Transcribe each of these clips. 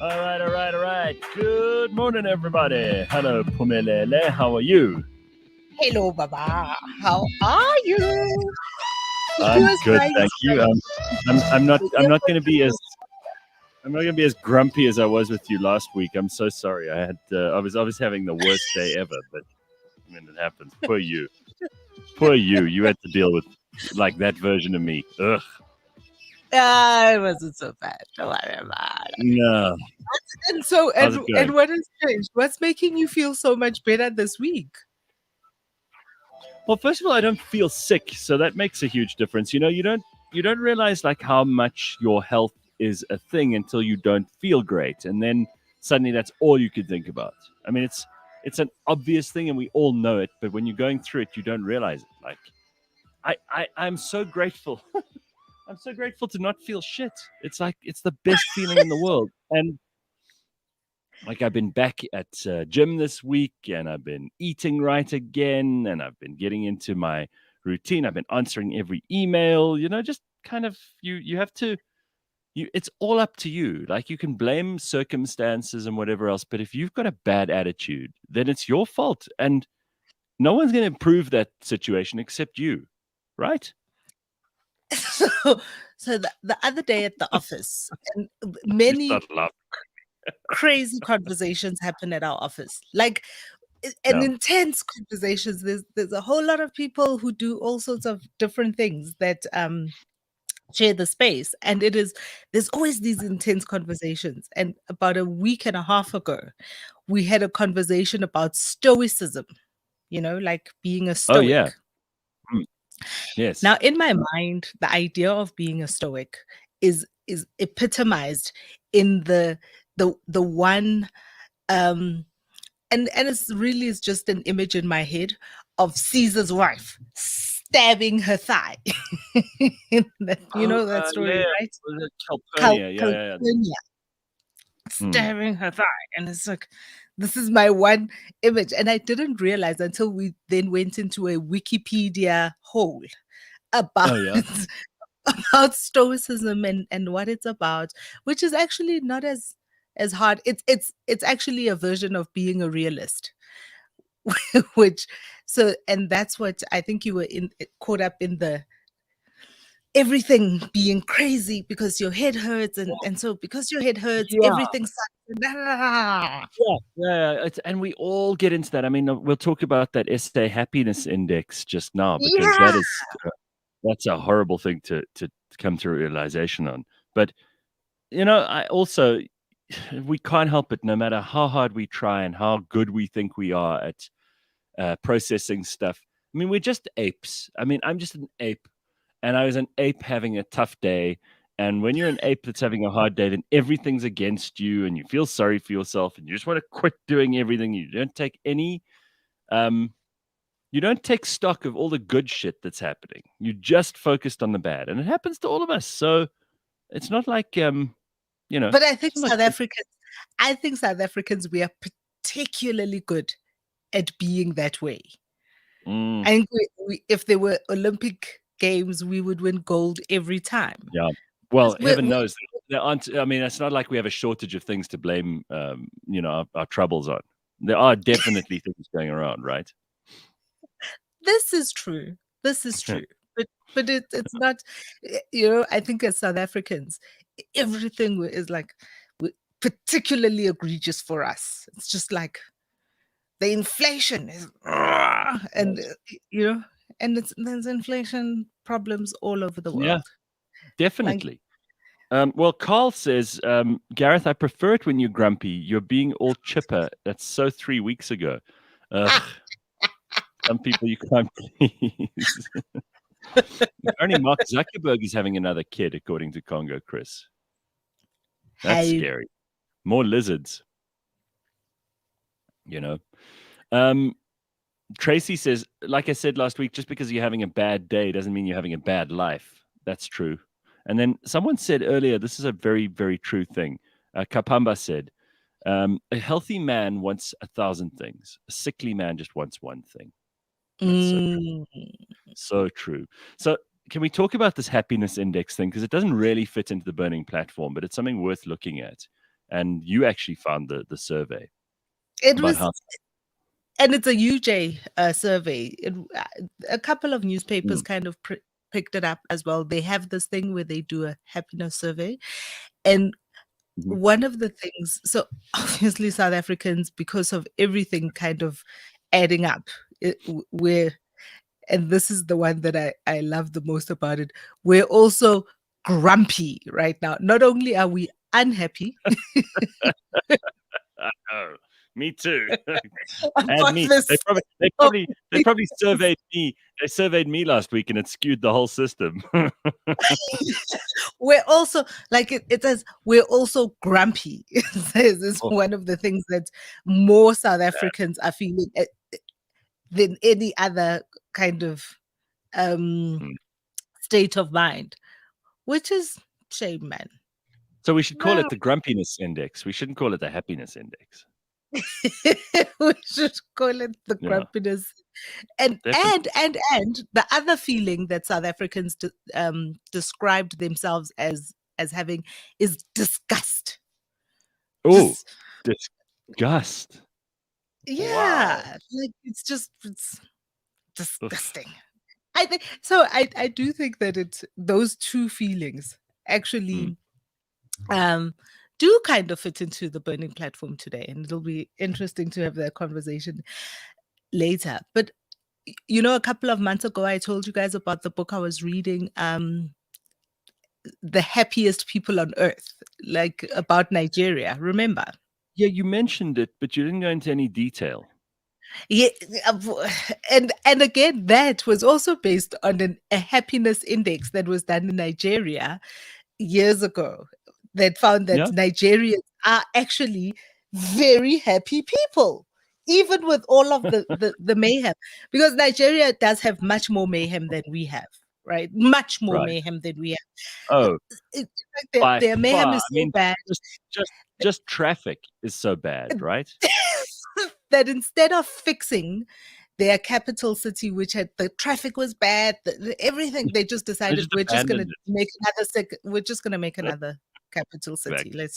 All right. Good morning, everybody. Hello, Pumelele. How are you? Hello, Baba. How are you? He I'm was good, trying thank you. I'm not going to be as grumpy as I was with you last week. I'm so sorry. I was having the worst day ever, but I mean it happens. Poor you. Poor you. You had to deal with like that version of me. Ugh. It wasn't so bad. Don't worry about it. No. And so, How's it going? and what has changed? What's making you feel so much better this week? Well, first of all, I don't feel sick, so that makes a huge difference. You don't realize like how much your health is a thing until you don't feel great, and then suddenly that's all you can think about. I mean, it's an obvious thing, and we all know it, but when you're going through it, you don't realize it. Like, I'm so grateful. I'm so grateful to not feel shit. It's like it's the best feeling in the world, and like I've been back at gym this week, and I've been eating right again, and I've been getting into my routine. I've been answering every email. Just kind of you have to. It's all up to you. Like you can blame circumstances and whatever else, but if you've got a bad attitude, then it's your fault, and no one's going to improve that situation except you, right? So, the other day at the office, and You many start laughing. crazy conversations happen at our office. Like and Yeah. intense conversations. There's a whole lot of people who do all sorts of different things that share the space, and there's always these intense conversations. And about a week and a half ago, we had a conversation about stoicism, like being a Oh yeah. stoic. Yes. Now, in my mind, the idea of being a stoic is epitomized in the one um and it's really is just an image in my head of Caesar's wife stabbing her thigh. Oh, That story, yeah. right? Was it Calpurnia? Yeah. Calpurnia Mm. stabbing her thigh. And it's like, this is my one image. And I didn't realize until we then went into a Wikipedia hole about Oh yeah. about stoicism and what it's about, which is actually not as hard. It's actually a version of being a realist. Which and that's what I think you were caught up in, the everything being crazy because your head hurts, and so because your head hurts, Yeah. everything sucks. Yeah. And we all get into that. I mean, we'll talk about that SA happiness index just now because Yeah. that's a horrible thing to come to a realization on. But I also we can't help it. No matter how hard we try and how good we think we are at processing stuff. I mean, we're just apes. I mean, I'm just an ape, and I was an ape having a tough day. And when you're an ape that's having a hard day, then everything's against you, and you feel sorry for yourself, and you just want to quit doing everything. Um, you don't take stock of all the good shit that's happening. You just focused on the bad, and it happens to all of us. So it's not like But I think it's not South Africans, we are particularly good at being that way. like, I think if there were Olympic games, we would win gold every time. yeah. Well, We're, heaven knows there aren't. I mean, it's not like we have a shortage of things to blame, our troubles on. There are definitely things going around, right? This is true. This is true. But it's not, I think as South Africans, everything is like particularly egregious for us. It's just like the inflation is, and there's inflation problems all over the Yeah, world. Like, definitely. Well, Carl says, Gareth, I prefer it when you're grumpy. You're being all chipper. That's so 3 weeks ago. Ugh, some people you can't please. Apparently, Mark Zuckerberg is having another kid, according to Congo Chris. That's I scary. More lizards. Tracy says, like I said last week, just because you're having a bad day doesn't mean you're having a bad life. That's true. And then someone said earlier, this is a very, very true thing. Kapamba said, a healthy man wants 1,000 things. A sickly man just wants one thing. That's so true. So true. So can we talk about this happiness index thing? Because it doesn't really fit into the burning platform, but it's something worth looking at. and you actually found the survey It about was, how. and it's a UJ survey. A couple of newspapers Mm, kind of picked it up as well. They have this thing where they do a happiness survey, and mhm. one of the things, so obviously South Africans, because of everything kind of adding up, we're, and this is the one that I love the most about it, we're also grumpy right now. Not only are we unhappy Oh, me too. Add about me. They this, probably they oh, probably they probably surveyed me. They surveyed me last week, and it skewed the whole system. we're also like it says we're also grumpy. It says it's Oh, one of the things that more South Africans are feeling than any other kind of um mm. state of mind, which is shame, man. So we should call No. it the grumpiness index. We shouldn't call it the happiness index. We should call it the Yeah, grumpiness. And definitely. the other feeling that South Africans described themselves as having is disgust. Oh, Just disgust. Wow. yeah, like it's Oof. disgusting. I think so. I do think that it's those two feelings Mm. actually um do kind of fit into the burning platform today, and it'll be interesting to have that conversation later. But a couple of months ago, I told you guys about the book I was reading, The Happiest People on Earth, like about Nigeria. Remember? Yeah, you mentioned it, but you didn't go into any detail. Yeah, and again, that was also based on a happiness index that was done in Nigeria years ago that found that Yeah, Nigerians are actually very happy people, even with all of the mayhem. Because Nigeria does have much more mayhem than we have, right? Much more right. mayhem than we have. Oh, by Their mayhem far. is I so mean, bad just just just traffic is so bad, right? that instead of fixing their capital city, which had the traffic was bad, everything, they just They decided just abandoned we're just gonna make it. another capital city. Exactly.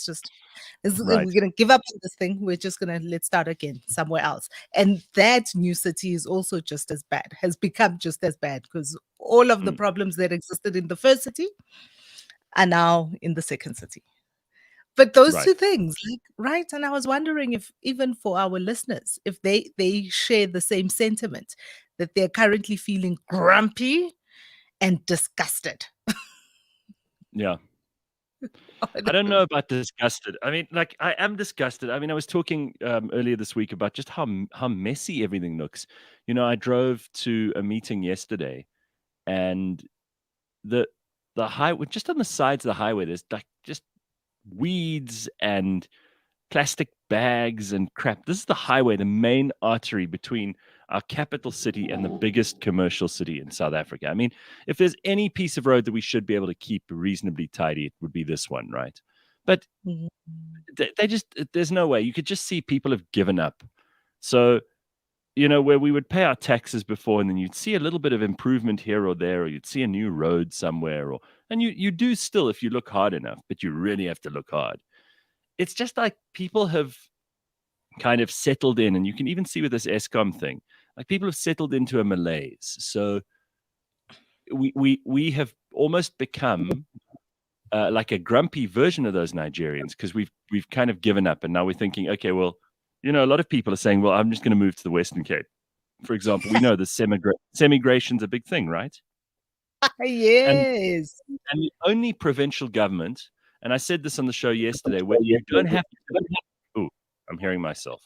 We're Right. gonna give up on this thing. We're just gonna let's start again somewhere else. And that new city is also just as bad, has become just as bad because all of the Mm, problems that existed in the first city are now in the second city. But those right. two things, like, right? And I was wondering if even for our listeners, if they share the same sentiment that they're currently feeling grumpy and disgusted. Yeah. I don't know about disgusted. I mean, like, I am disgusted. I mean, I was talking earlier this week about just how messy everything looks. I drove to a meeting yesterday, and the the highway, just on the sides of the highway, there's like just weeds and plastic bags and crap. This is the highway, the main artery between our capital city and the biggest commercial city in South Africa. I mean, if there's any piece of road that we should be able to keep reasonably tidy, it would be this one, right? But Mhm. they just, there's no way. You could just see people have given up. So, where we would pay our taxes before, and then you'd see a little bit of improvement here or there, or you'd see a new road somewhere, and you do still if you look hard enough, but you really have to look hard. It's just like people have kind of settled in, and you can even see with this ESCOM thing, like people have settled into a malaise. So we have almost become like a grumpy version of those Nigerians because we've kind of given up, and now we're thinking, okay, well, a lot of people are saying, well, I'm just going to move to the Western Cape, for example. We know the semigration's a big thing, right? And Yes. and the only provincial government, and I said this on the show yesterday, where you don't have to. Oh, I'm hearing myself.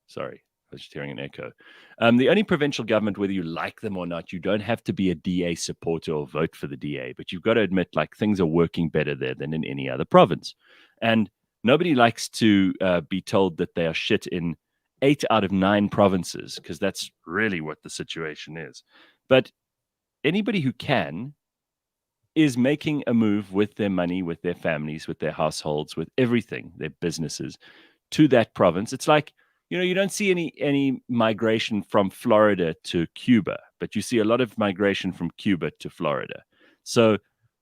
Sorry, I was just hearing an echo. The only provincial government, whether you like them or not, you don't have to be a DA supporter or vote for the DA, but you've got to admit, like, things are working better there than in any other province. And nobody likes to be told that they are shit in 8 out of 9 provinces, because that's really what the situation is. But anybody who can is making a move with their money, with their families, with their households, with everything, their businesses, to that province. It's like, you don't see any migration from Florida to Cuba, but you see a lot of migration from Cuba to Florida. So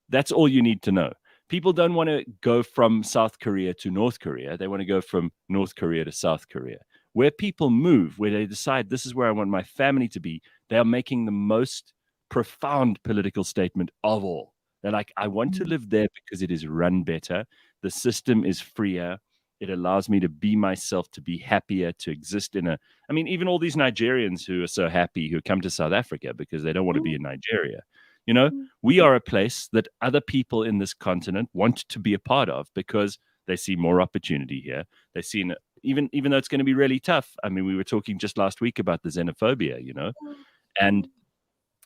that's all you need to know. People don't want to go from South Korea to North Korea. They want to go from North Korea to South Korea. Where people move, where they decide this is where I want my family to be, they are making the most profound political statement of all. They're like, I want to live there because it is run better. The system is freer. It allows me to be myself, to be happier, to exist in a. I mean, even all these Nigerians who are so happy who come to South Africa because they don't want to be in Nigeria. You know, we are a place that other people in this continent want to be a part of because they see more opportunity here. They see, even though it's going to be really tough. I mean, we were talking just last week about the xenophobia, you know, and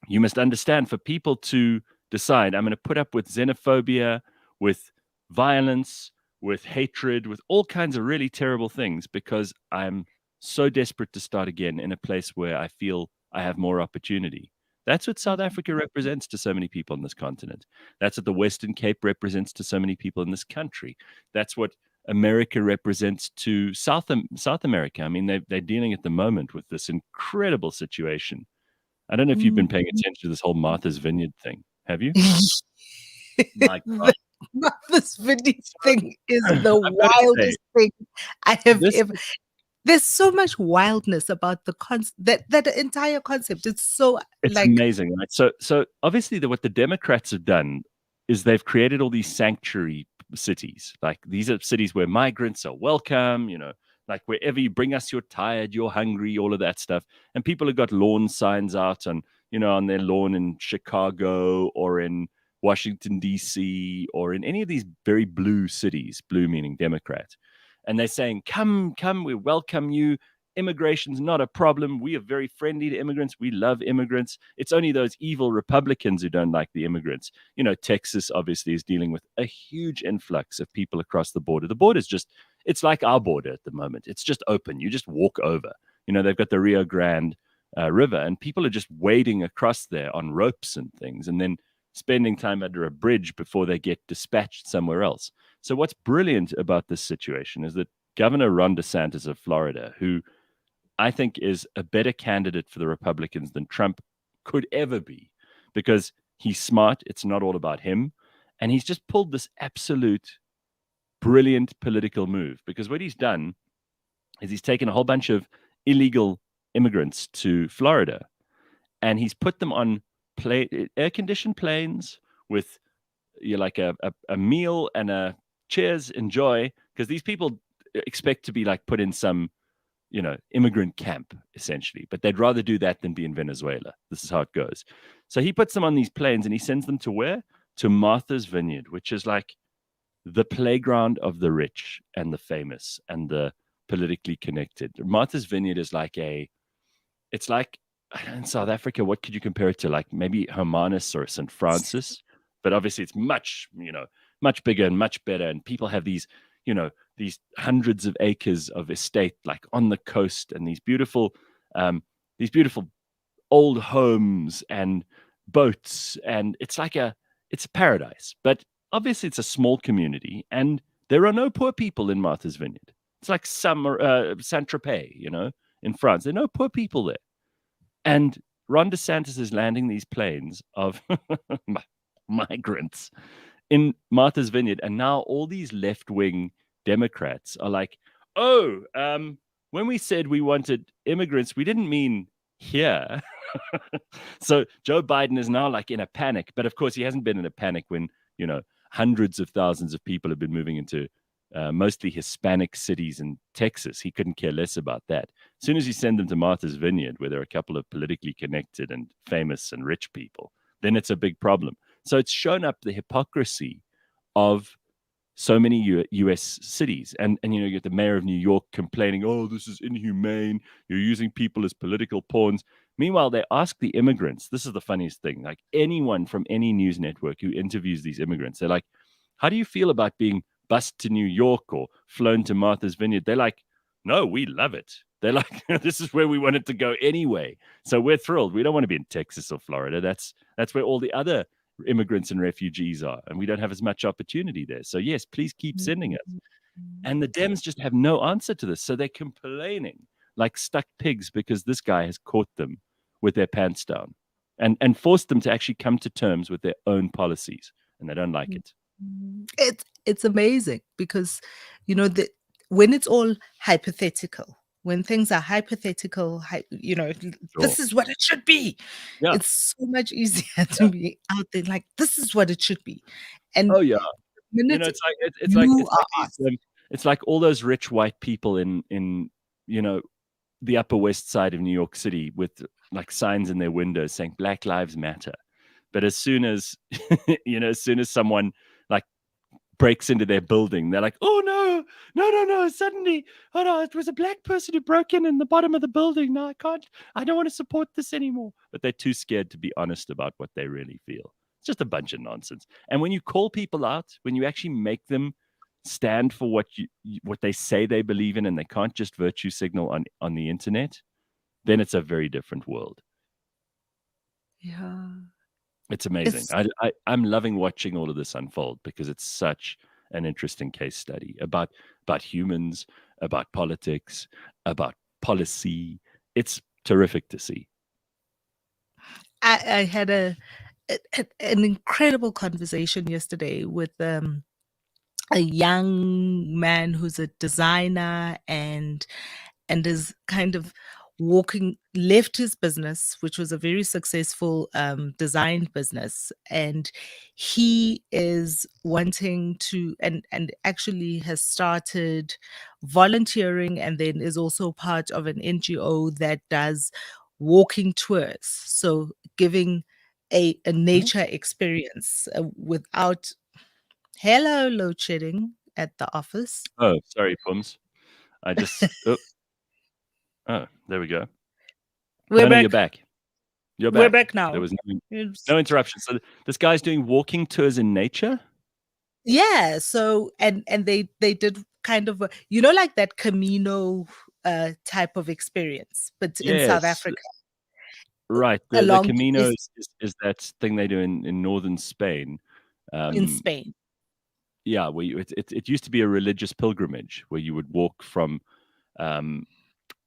you must understand, for people to decide, I'm going to put up with xenophobia, with violence, with hatred, with all kinds of really terrible things because I'm so desperate to start again in a place where I feel I have more opportunity. That's what South Africa represents to so many people in this continent. That's what the Western Cape represents to so many people in this country. That's what America represents to South America. I mean, they're dealing at the moment with this incredible situation. I don't know if you've been paying attention to this whole Martha's Vineyard thing. Have you? My God. Martha's Vineyard thing is the I've got to say, wildest thing I have this ever. There's so much wildness about the that entire concept. It's so it's like amazing, right? So obviously what the Democrats have done is they've created all these sanctuary cities. Like, these are cities where migrants are welcome, you know, like wherever you bring us, you're tired, you're hungry, all of that stuff. And people have got lawn signs out on, you know, on their lawn in Chicago or in Washington, D.C., or in any of these very blue cities, blue meaning Democrat. And they're saying, come, we welcome you. Immigration's not a problem. We are very friendly to immigrants. We love immigrants. It's only those evil Republicans who don't like the immigrants. You know, Texas obviously is dealing with a huge influx of people across the border. The border's just, it's like our border at the moment. It's just open. You just walk over. You know, they've got the Rio Grande River, and people are just wading across there on ropes and things, and then spending time under a bridge before they get dispatched somewhere else. So what's brilliant about this situation is that Governor Ron DeSantis of Florida, who I think is a better candidate for the Republicans than Trump could ever be, because he's smart. It's not all about him. And he's just pulled this absolute brilliant political move, because what he's done is he's taken a whole bunch of illegal immigrants to Florida and he's put them on air-conditioned planes with like a meal and a cheers, enjoy, because these people expect to be like put in some, you know, immigrant camp essentially, but they'd rather do that than be in Venezuela. This is how it goes. So he puts them on these planes and he sends them to where? To Martha's Vineyard, which is like the playground of the rich and the famous and the politically connected. Martha's Vineyard is like it's like, in South Africa, what could you compare it to? Like maybe Hermanus or St. Francis, but obviously it's much, you know, much bigger and much better. And people have these, you know, these hundreds of acres of estate, like on the coast, and these beautiful old homes and boats. And it's like it's a paradise, but obviously it's a small community and there are no poor people in Martha's Vineyard. It's like Saint-Tropez, you know, in France. There are no poor people there. And Ron DeSantis is landing these planes of migrants in Martha's Vineyard. And now all these left-wing Democrats are like, oh, when we said we wanted immigrants, we didn't mean here. So Joe Biden is now like in a panic. But of course, he hasn't been in a panic when, you know, hundreds of thousands of people have been moving into mostly Hispanic cities in Texas. He couldn't care less about that. As soon as you send them to Martha's Vineyard, where there are a couple of politically connected and famous and rich people, then it's a big problem. So it's shown up the hypocrisy of so many U.S. cities. And you know, you get the mayor of New York complaining, oh, this is inhumane. You're using people as political pawns. Meanwhile, they ask the immigrants, this is the funniest thing, like anyone from any news network who interviews these immigrants, they're like, how do you feel about being bused to New York or flown to Martha's Vineyard? They're like, no, we love it. They're like, this is where we wanted to go anyway. So we're thrilled. We don't want to be in Texas or Florida. That's where all the other immigrants and refugees are. And we don't have as much opportunity there. So yes, please keep sending us. And the Dems just have no answer to this. So they're complaining like stuck pigs because this guy has caught them with their pants down and forced them to actually come to terms with their own policies. And they don't like it. It's amazing because, the when it's all hypothetical, when things are hypothetical, Sure. this is what it should be. Yeah. It's so much easier Yeah. to be out there like, "This is what it should be." And Oh yeah. the You know, minute it's like you it's like are these asked. it's like all those rich white people in you know the Upper West Side of New York City with like signs in their windows saying Black Lives Matter. But as soon as as soon as someone like breaks into their building, they're like, "Oh no, no, no, no!" Suddenly, oh no, it was a black person who broke in the bottom of the building. No, I can't. I don't want to support this anymore. But they're too scared to be honest about what they really feel. It's just a bunch of nonsense. And when you call people out, when you actually make them stand for what they say they believe in, and they can't just virtue signal on the internet, then it's a very different world. Yeah. It's amazing. It's I'm loving watching all of this unfold because it's such an interesting case study about humans, about politics, about policy. It's terrific to see. I had an incredible conversation yesterday with, a young man who's a designer and is kind of left his business, which was a very successful design business, and he is wanting to and actually has started volunteering, and then is also part of an NGO that does walking tours, so giving a Mhm. nature experience without. Hello, load shedding at the office. Oh, sorry, Pums. I just there we go. We're No, no, you're back. back. You're We're back. back There now. was It's no interruption. So this guy's doing walking tours in nature? Yeah, so and they did kind of like that Camino type of experience, but in South Yes. Africa, Right. The along Camino this is that thing they do in northern Spain. in Um, Spain. yeah, where it used to be a religious pilgrimage where you would walk from um,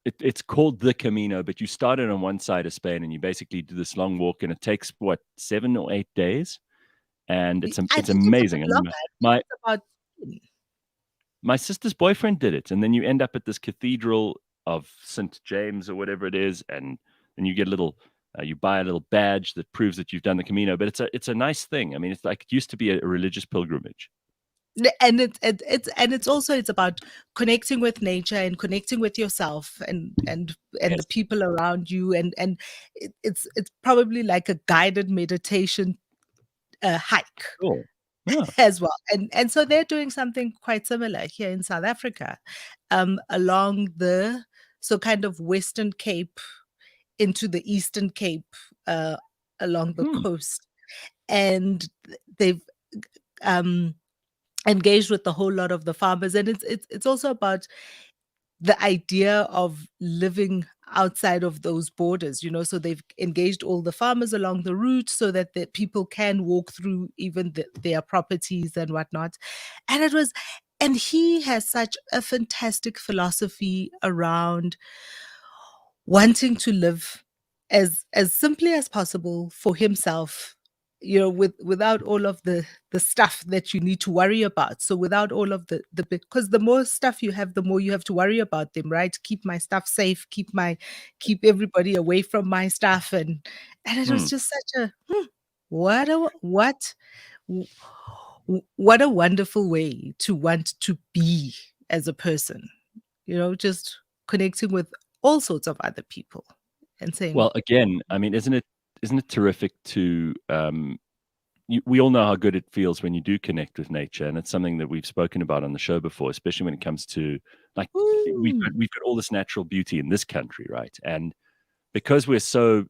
it's called the Camino, but you start it on one side of Spain and you basically do this long walk, and it takes what 7 or 8 days, and I it's think it's a bit amazing. I mean, longer. I think my it's about my sister's boyfriend did it, and then you end up at this cathedral of St. James or whatever it is, and then you get a little. You buy a little badge that proves that you've done the Camino, but it's a nice thing. I mean, it's like it used to be a religious pilgrimage. And it's about connecting with nature and connecting with yourself and the Yes, people around you, and it's probably like a guided meditation hike sure. Yeah. as well. And so they're doing something quite similar here in South Africa, along the so kind of Western Cape into the Eastern Cape, uh, along the Hmm. coast, and they've um, engaged with a whole lot of the farmers, and it's also about the idea of living outside of those borders, so they've engaged all the farmers along the route so that the people can walk through even their properties and whatnot. And he has such a fantastic philosophy around wanting to live as simply as possible for himself, without all of the stuff that you need to worry about. So without all of the because the more stuff you have, the more you have to worry about them, right? Keep my stuff safe, keep everybody away from my stuff. And it was Hmm. just such a what a what w- what a wonderful way to want to be as a person, just connecting with all sorts of other people and saying, Well, again, I mean, isn't it terrific to we all know how good it feels when you do connect with nature, and it's something that we've spoken about on the show before, especially when it comes to like "Ooh, we've got all this natural beauty in this country, right? And because we're so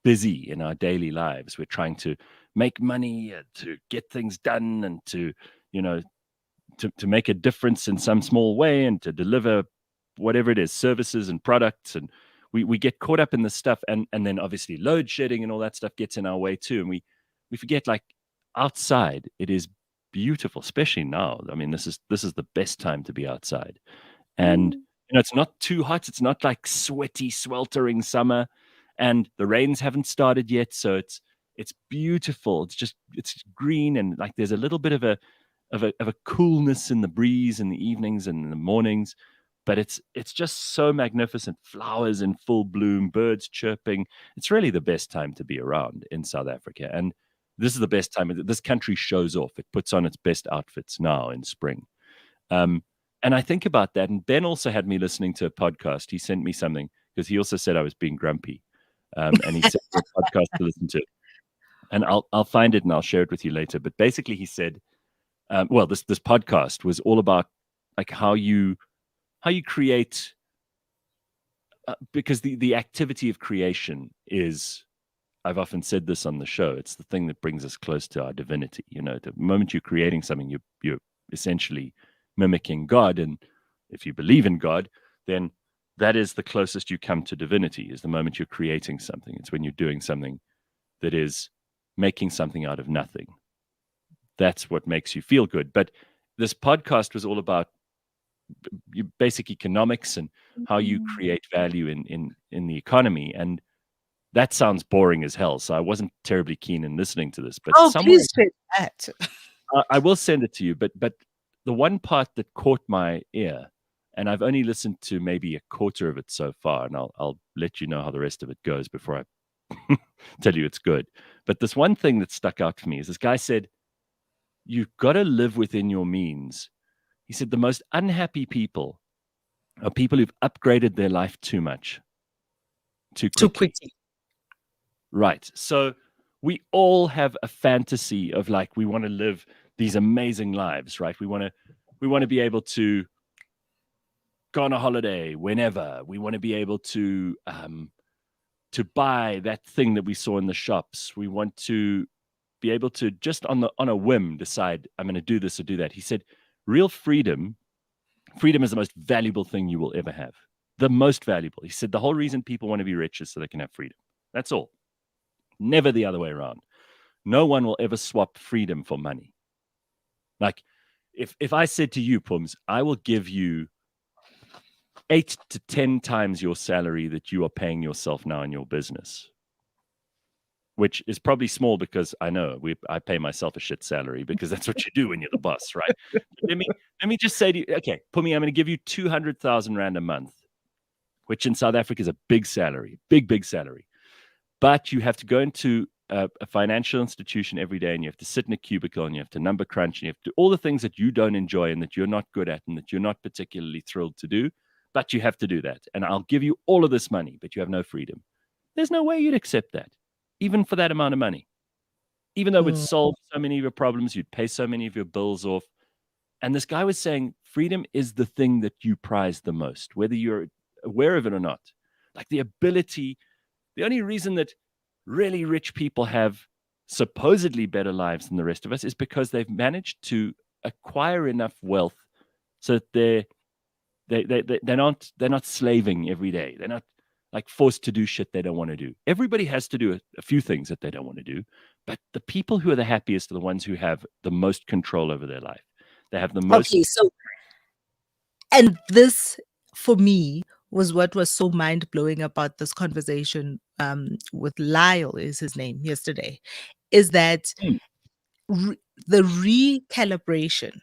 busy in our daily lives, we're trying to make money, to get things done, and to you know to make a difference in some small way, and to deliver whatever it is, services and products, and we get caught up in this stuff, and then obviously load shedding and all that stuff gets in our way too, and we forget like outside it is beautiful, especially now. I mean, this is the best time to be outside, and ooh." it's not too hot, it's not like sweaty sweltering summer, and the rains haven't started yet, so It's beautiful. It's green, and like there's a little bit of a coolness in the breeze in the evenings and in the mornings, but it's just so magnificent. Flowers in full bloom, birds chirping. It's really the best time to be around in South Africa, and this is the best time. This country shows off. It puts on its best outfits now in spring. And I think about that. And Ben also had me listening to a podcast. He sent me something because he also said I was being grumpy, and he sent me a podcast to listen to. And I'll find it and I'll share it with you later. But basically, he said, well, this podcast was all about like how you create, because the activity of creation is, I've often said this on the show, it's the thing that brings us close to our divinity. You know, the moment you're creating something, you're essentially mimicking God. And if you believe in God, then that is the closest you come to divinity, is the moment you're creating something. It's when you're doing something that is making something out of nothing. That's what makes you feel good. But this podcast was all about basic economics and how you create value in the economy. And that sounds boring as hell. So I wasn't terribly keen in listening to this. But please say that. I will send it to you. But the one part that caught my ear, and I've only listened to maybe a quarter of it so far, and I'll let you know how the rest of it goes before I tell you it's good. But this one thing that stuck out for me is this guy said, you've got to live within your means. He said the most unhappy people are people who've upgraded their life too much, too quickly. Right. So we all have a fantasy of like, we want to live these amazing lives, right? We want to be able to go on a holiday whenever. We want to be able to buy that thing that we saw in the shops. We want to be able to just on a whim decide, I'm going to do this or do that. He said, real freedom is the most valuable thing you will ever have. The most valuable. He said the whole reason people want to be rich is so they can have freedom. That's all. Never the other way around. No one will ever swap freedom for money. Like if I said to you, Pums, I will give you 8 to 10 times your salary that you are paying yourself now in your business, which is probably small because I know I pay myself a shit salary because that's what you do when you're the boss, right? Let me just say to you, okay, Pumi, I'm going to give you 200,000 Rand a month, which in South Africa is a big salary, big salary. But you have to go into a financial institution every day, and you have to sit in a cubicle, and you have to number crunch, and you have to do all the things that you don't enjoy and that you're not good at and that you're not particularly thrilled to do, but you have to do that. And I'll give you all of this money, but you have no freedom. There's no way you'd accept that, even for that amount of money. Even though it would solve so many of your problems, you'd pay so many of your bills off. And this guy was saying freedom is the thing that you prize the most, whether you're aware of it or not. Like the ability, the only reason that really rich people have supposedly better lives than the rest of us is because they've managed to acquire enough wealth so that they're not slaving every day. They're not like forced to do shit they don't want to do. Everybody has to do a few things that they don't want to do, but the people who are the happiest are the ones who have the most control over their life. They have the most. Okay, so, and this for me was what was so mind-blowing about this conversation with Lyle, is his name, yesterday, is that the recalibration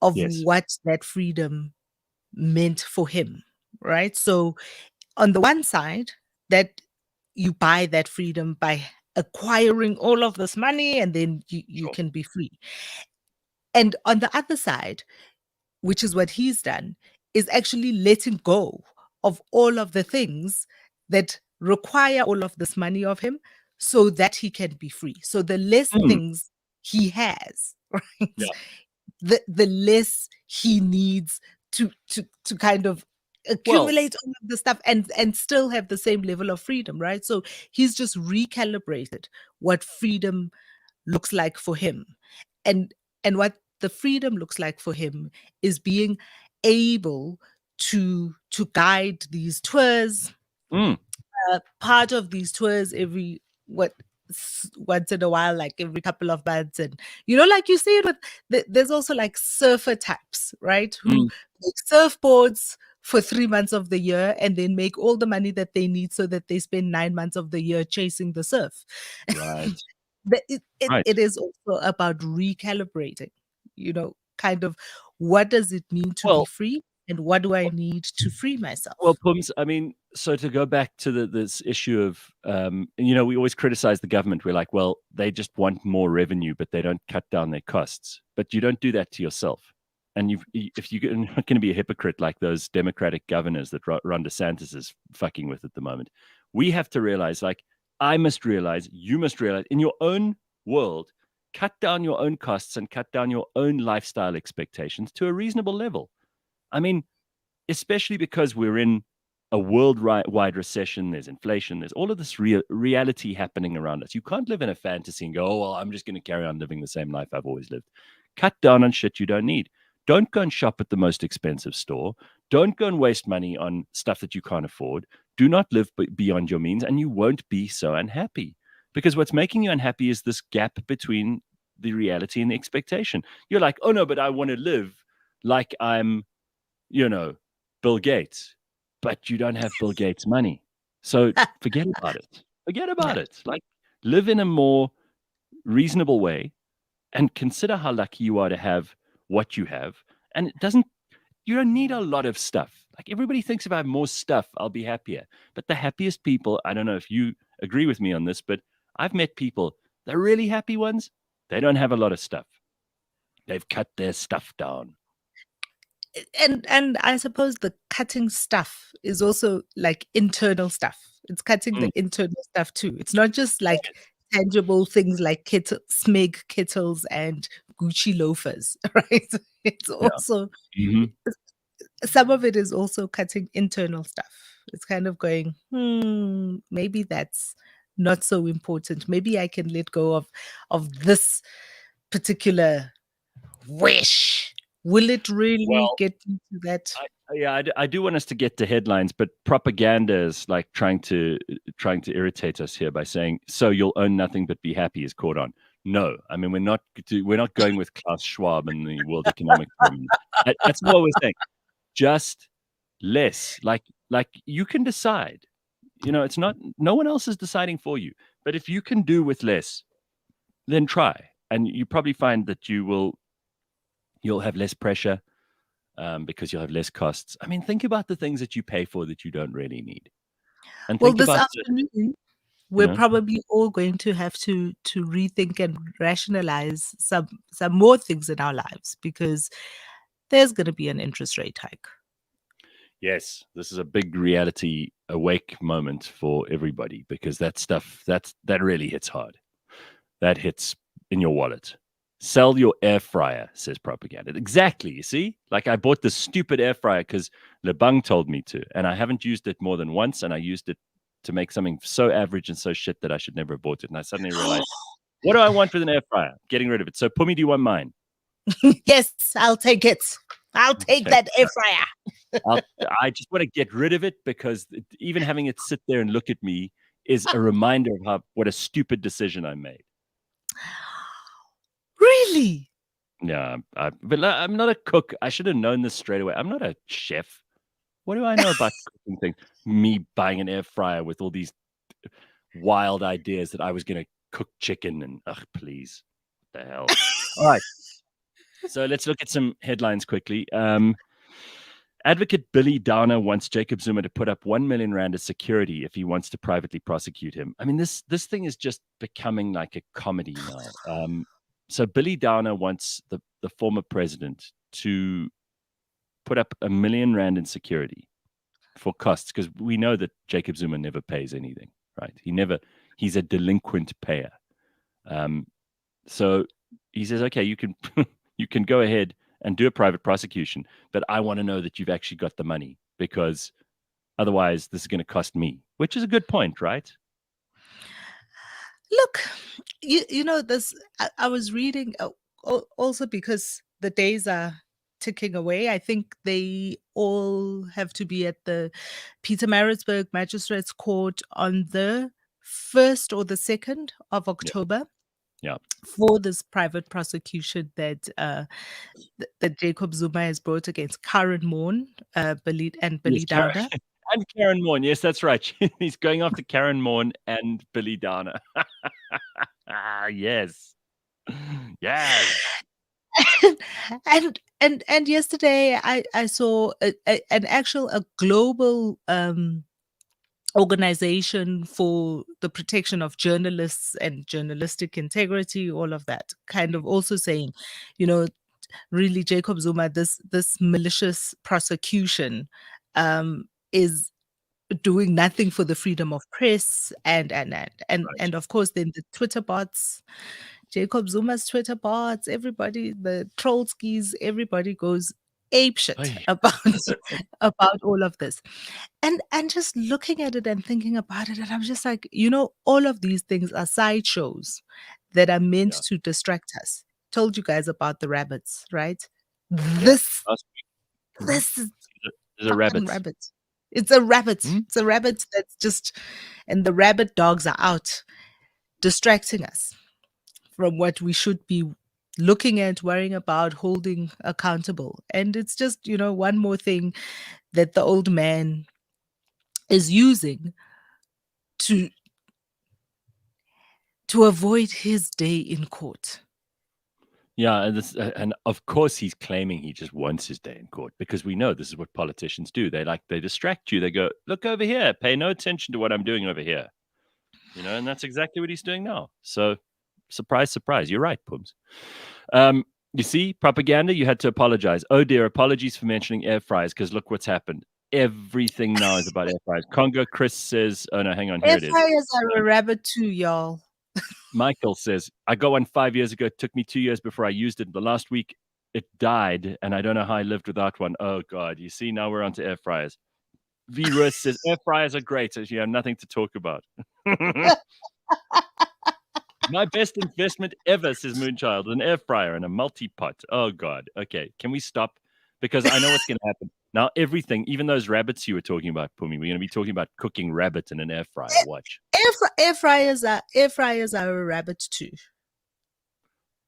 of what that freedom meant for him, right? So on the one side, that you buy that freedom by acquiring all of this money, and then you can be free. And on the other side, which is what he's done, is actually letting go of all of the things that require all of this money of him so that he can be free. So the less things he has, right? Yeah. The less he needs to kind of accumulate all of the stuff and still have the same level of freedom, right? So he's just recalibrated what freedom looks like for him. And what the freedom looks like for him is being able to guide these tours. Part of these tours once in a while, like every couple of months, and like you see it with there's also like surfer types, right, who make surfboards for 3 months of the year and then make all the money that they need so that they spend 9 months of the year chasing the surf. Right. Right. it is also about recalibrating, kind of what does it mean to be Well, free and what do I need to free myself? Pums, I mean, so to go back to this issue of, we always criticize the government. We're like, well, they just want more revenue, but they don't cut down their costs. But you don't do that to yourself. And if you're not going to be a hypocrite like those Democratic governors that Ron DeSantis is fucking with at the moment, we have to realize, like, I must realize, you must realize, in your own world, cut down your own costs and cut down your own lifestyle expectations to a reasonable level. I mean, especially because we're in a worldwide recession, there's inflation, there's all of this reality happening around us. You can't live in a fantasy and go, oh, well, I'm just going to carry on living the same life I've always lived. Cut down on shit you don't need. Don't go and shop at the most expensive store. Don't go and waste money on stuff that you can't afford. Do not live beyond your means, and you won't be so unhappy. Because what's making you unhappy is this gap between the reality and the expectation. You're like, oh, no, but I want to live like I'm, Bill Gates, but you don't have Bill Gates' money. So forget about it. Forget about Yeah. it. Like, live in a more reasonable way and consider how lucky you are to have what you have. And you don't need a lot of stuff. Like, everybody thinks if I have more stuff, I'll be happier. But the happiest people, I don't know if you agree with me on this, but I've met people, the really happy ones, they don't have a lot of stuff. They've cut their stuff down. And I suppose the cutting stuff is also like internal stuff. It's cutting the internal stuff too. It's not just like tangible things like Smeg kettles and Gucci loafers, right? It's also some of it is also cutting internal stuff. It's kind of going, maybe that's not so important. Maybe I can let go of this particular wish. Will it really get into that? I do want us to get to headlines, but propaganda is like trying to irritate us here by saying, "So you'll own nothing but be happy" is caught on. No, I mean we're not going with Klaus Schwab and the World Economic Forum. That's not what we're saying. Just less. Like you can decide. It's not. No one else is deciding for you. But if you can do with less, then try, and you probably find that you'll have less pressure. Because you'll have less costs. I mean, think about the things that you pay for that you don't really need. And Well, think this about afternoon, we're probably all going to have to rethink and rationalize some more things in our lives because there's going to be an interest rate hike. Yes, this is a big reality awake moment for everybody because that stuff that really hits hard. That hits in your wallet. Sell your air fryer, says propaganda. Exactly. You see, like I bought this stupid air fryer because Lebang told me to, and I haven't used it more than once, and I used it to make something so average and so shit that I should never have bought it. And I suddenly realized, what do I want with an air fryer? Getting rid of it. So, Pumi, do you want mine? Yes, I'll take it. I'll take that air fryer. I just want to get rid of it because even having it sit there and look at me is a reminder of what a stupid decision I made. Really? Yeah, but I'm not a cook. I should have known this straight away. I'm not a chef. What do I know about cooking things? Me buying an air fryer with all these wild ideas that I was going to cook chicken and please, what the hell? All right. So let's look at some headlines quickly. Advocate Billy Downer wants Jacob Zuma to put up 1 million rand as security if he wants to privately prosecute him. I mean, this thing is just becoming like a comedy now. So Billy Downer wants the former president to put up 1 million rand in security for costs because we know that Jacob Zuma never pays anything, right? He's a delinquent payer. So he says, okay, you can you can go ahead and do a private prosecution, but I want to know that you've actually got the money because otherwise this is going to cost me, which is a good point, right? Look, this, I was reading also because the days are ticking away. I think they all have to be at the Pietermaritzburg Magistrates Court on the 1st or the 2nd of October. Yeah. For this private prosecution that that Jacob Zuma has brought against Karen Moon, Billy Downer. And Karen Moon, yes, that's right. He's going after Karen Moon and Billy Downer. Yes. Yes. And yesterday I saw a global organization for the protection of journalists and journalistic integrity, all of that, kind of also saying, you know, really, Jacob Zuma, this malicious prosecution is doing nothing for the freedom of press, and Right. of course then the Twitter bots, Jacob Zuma's Twitter bots, everybody, the trollskis, everybody goes apeshit Hey. about all of this. And just looking at it and thinking about it, and I'm just like, all of these things are sideshows that are meant Yeah. to distract us. Told you guys about the rabbits, right? Yeah. This Last week. this is There's a fucking rabbit. rabbit. It's a rabbit. Hmm? It's a rabbit that's just, and the rabbit dogs are out distracting us from what we should be looking at, worrying about, holding accountable. And it's just, one more thing that the old man is using to avoid his day in court. Yeah, and of course he's claiming he just wants his day in court, because we know this is what politicians do. They distract you. They go, look over here, pay no attention to what I'm doing over here. And that's exactly what he's doing now. So, surprise, surprise. You're right, Pums. You see, propaganda, you had to apologize. Oh dear, apologies for mentioning air fryers, because look what's happened. Everything now is about air fryers. Congo Chris says, oh no, hang on, here Air it is. fryers are a rabbit too, y'all. Michael says, I got one 5 years ago. It took me 2 years before I used it. The last week it died, and I don't know how I lived without one. Oh God, you see, now we're onto air fryers. V-Rus says, air fryers are great. So you have nothing to talk about. My best investment ever, says Moonchild, an air fryer and a multi-pot. Oh God. Okay, can we stop? Because I know what's going to happen. Now everything, even those rabbits you were talking about, Pumi, we're going to be talking about cooking rabbit in an air fryer. Watch. Air fryers are a rabbit too.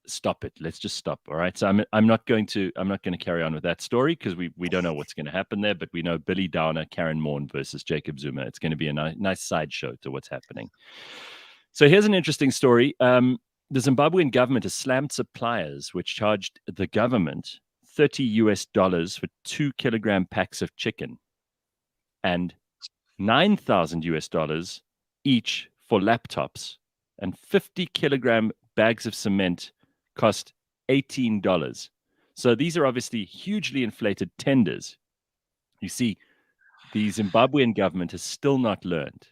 Stop it. Let's just stop. All right. So I'm not going to carry on with that story, because we don't know what's going to happen there, but we know Billy Downer, Karen Morn versus Jacob Zuma. It's going to be a nice sideshow to what's happening. So here's an interesting story. The Zimbabwean government has slammed suppliers which charged the government $30 for 2 kilogram packs of chicken and $9,000 each for laptops, and 50 kilogram bags of cement cost $18. So these are obviously hugely inflated tenders. You see, the Zimbabwean government has still not learned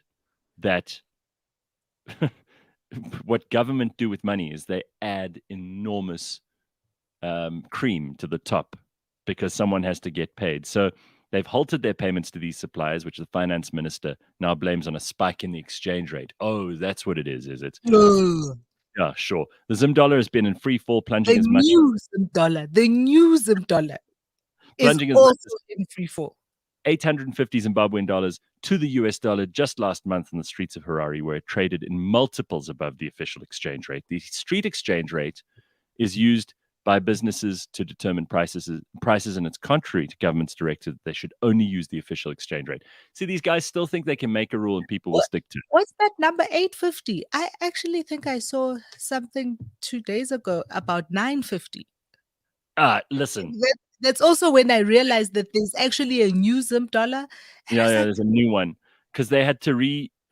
that what government do with money is they add enormous cream to the top, because someone has to get paid. So they've halted their payments to these suppliers, which the finance minister now blames on a spike in the exchange rate. Oh, that's what it is it? Yeah, sure. The Zim dollar has been in free fall, plunging as much The new Zim dollar is plunging as much also as in free fall. 850 Zimbabwean dollars to the US dollar just last month in the streets of Harare, where it traded in multiples above the official exchange rate. The street exchange rate is used by businesses to determine prices, and it's contrary to government's directive that they should only use the official exchange rate. See, these guys still think they can make a rule and people will stick to it. What's that number 850? I actually think I saw something 2 days ago about 950. Listen. That's also when I realized that there's actually a new Zim dollar. Yeah, there's a new one, because they had to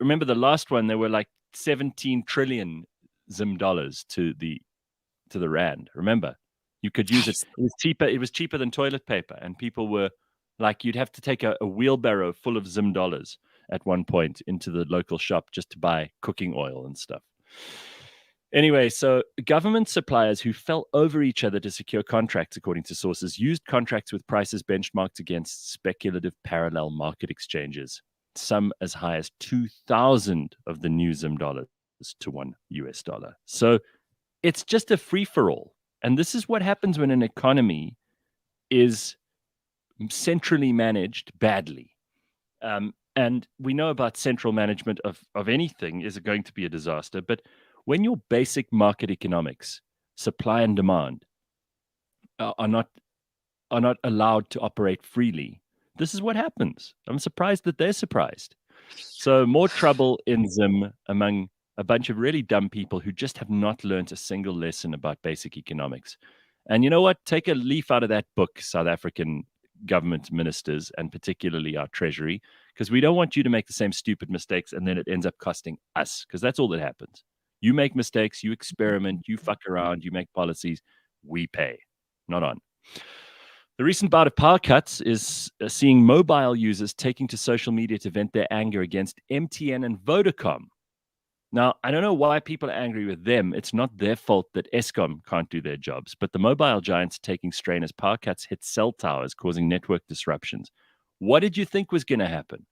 remember the last one. There were like 17 trillion Zim dollars to the rand. Remember, you could use it. It was cheaper. It was cheaper than toilet paper, and people were like, you'd have to take a wheelbarrow full of Zim dollars at one point into the local shop just to buy cooking oil and stuff. Anyway, so government suppliers who fell over each other to secure contracts, according to sources, used contracts with prices benchmarked against speculative parallel market exchanges, some as high as 2,000 of the new Zim dollars to $1 US. So it's just a free-for-all. And this is what happens when an economy is centrally managed badly. And we know about central management of anything is going to be a disaster. But when your basic market economics, supply and demand, are not allowed to operate freely, this is what happens. I'm surprised that they're surprised. So more trouble in Zim among a bunch of really dumb people who just have not learned a single lesson about basic economics. And you know what? Take a leaf out of that book, South African government ministers, and particularly our treasury, because we don't want you to make the same stupid mistakes and then it ends up costing us, because that's all that happens. You make mistakes, you experiment, you fuck around, you make policies, we pay. Not on. The recent bout of power cuts is seeing mobile users taking to social media to vent their anger against MTN and Vodacom. Now, I don't know why people are angry with them. It's not their fault that Eskom can't do their jobs, but the mobile giants are taking strain as power cuts hit cell towers, causing network disruptions. What did you think was going to happen?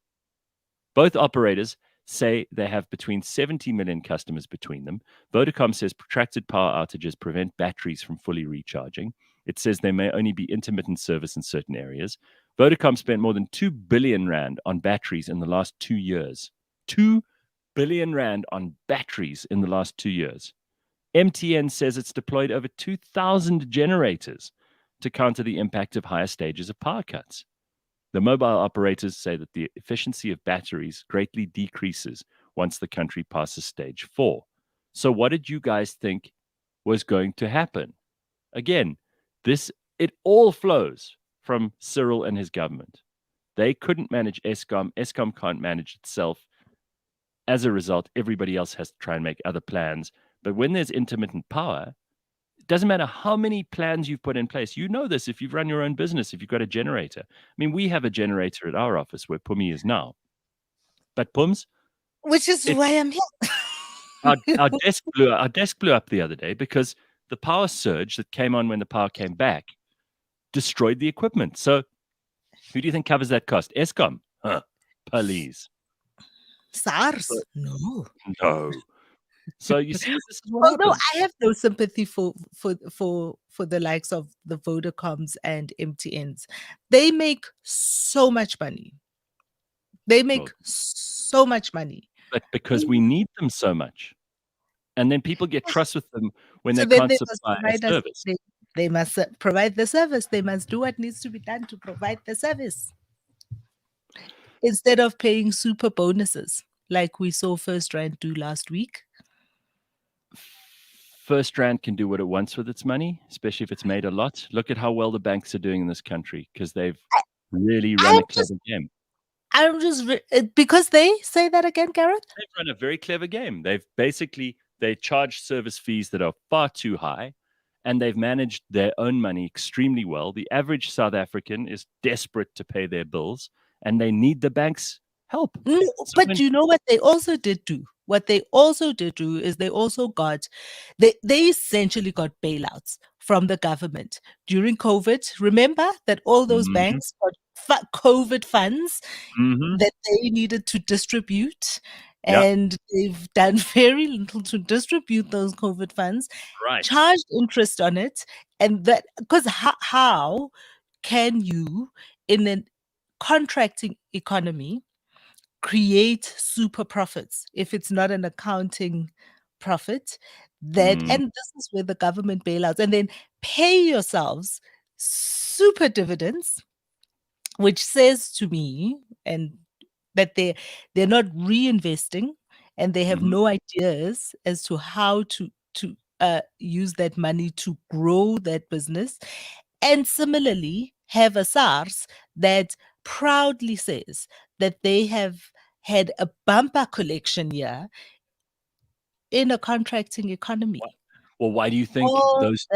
Both operators say they have between 70 million customers between them. Vodacom says protracted power outages prevent batteries from fully recharging. It says there may only be intermittent service in certain areas. Vodacom spent more than 2 billion rand on batteries in the last 2 years. 2 billion rand on batteries in the last 2 years. MTN says it's deployed over 2,000 generators to counter the impact of higher stages of power cuts. The mobile operators say that the efficiency of batteries greatly decreases once the country passes stage 4. So what did you guys think was going to happen? Again, it all flows from Cyril and his government. They couldn't manage Eskom. Eskom can't manage itself. As a result, everybody else has to try and make other plans. But when there's intermittent power, it doesn't matter how many plans you've put in place. You know this if you've run your own business, if you've got a generator. I mean, we have a generator at our office where Pumi is now. But Pums, Which is why I'm here. our desk blew up the other day because the power surge that came on when the power came back destroyed the equipment. So who do you think covers that cost? Eskom? Huh. Please. SARS? No. No. So you see, this is what Although happens. I have no sympathy for the likes of the Vodacoms and MTNs. They make so much money. They make Well, so much money. but because we need them so much. And then people get trust with them when So they then can't they must supply a provide us. service. They must provide the service. They must do what needs to be done to provide the service instead of paying super bonuses like we saw First Rand do last week. First Rand can do what it wants with its money, especially if it's made a lot. Look at how well the banks are doing in this country because they've really run a clever game. I'm just because they say that again, Gareth. They've run a very clever game. They charge service fees that are far too high, and they've managed their own money extremely well. The average South African is desperate to pay their bills, and they need the bank's help. But you know what they also did do? What they also did do is they essentially got bailouts from the government during COVID. Remember that all those banks got COVID funds that they needed to distribute, and they've done very little to distribute those COVID funds, Right. charged interest on it, and that because how can you in a contracting economy create super profits if it's not an accounting profit and this is where the government bailouts and then pay yourselves super dividends, which says to me and that they're not reinvesting and they have no ideas as to how to use that money to grow that business, and similarly have a SARS that proudly says that they have had a bumper collection year in a contracting economy. Well, why do you think those?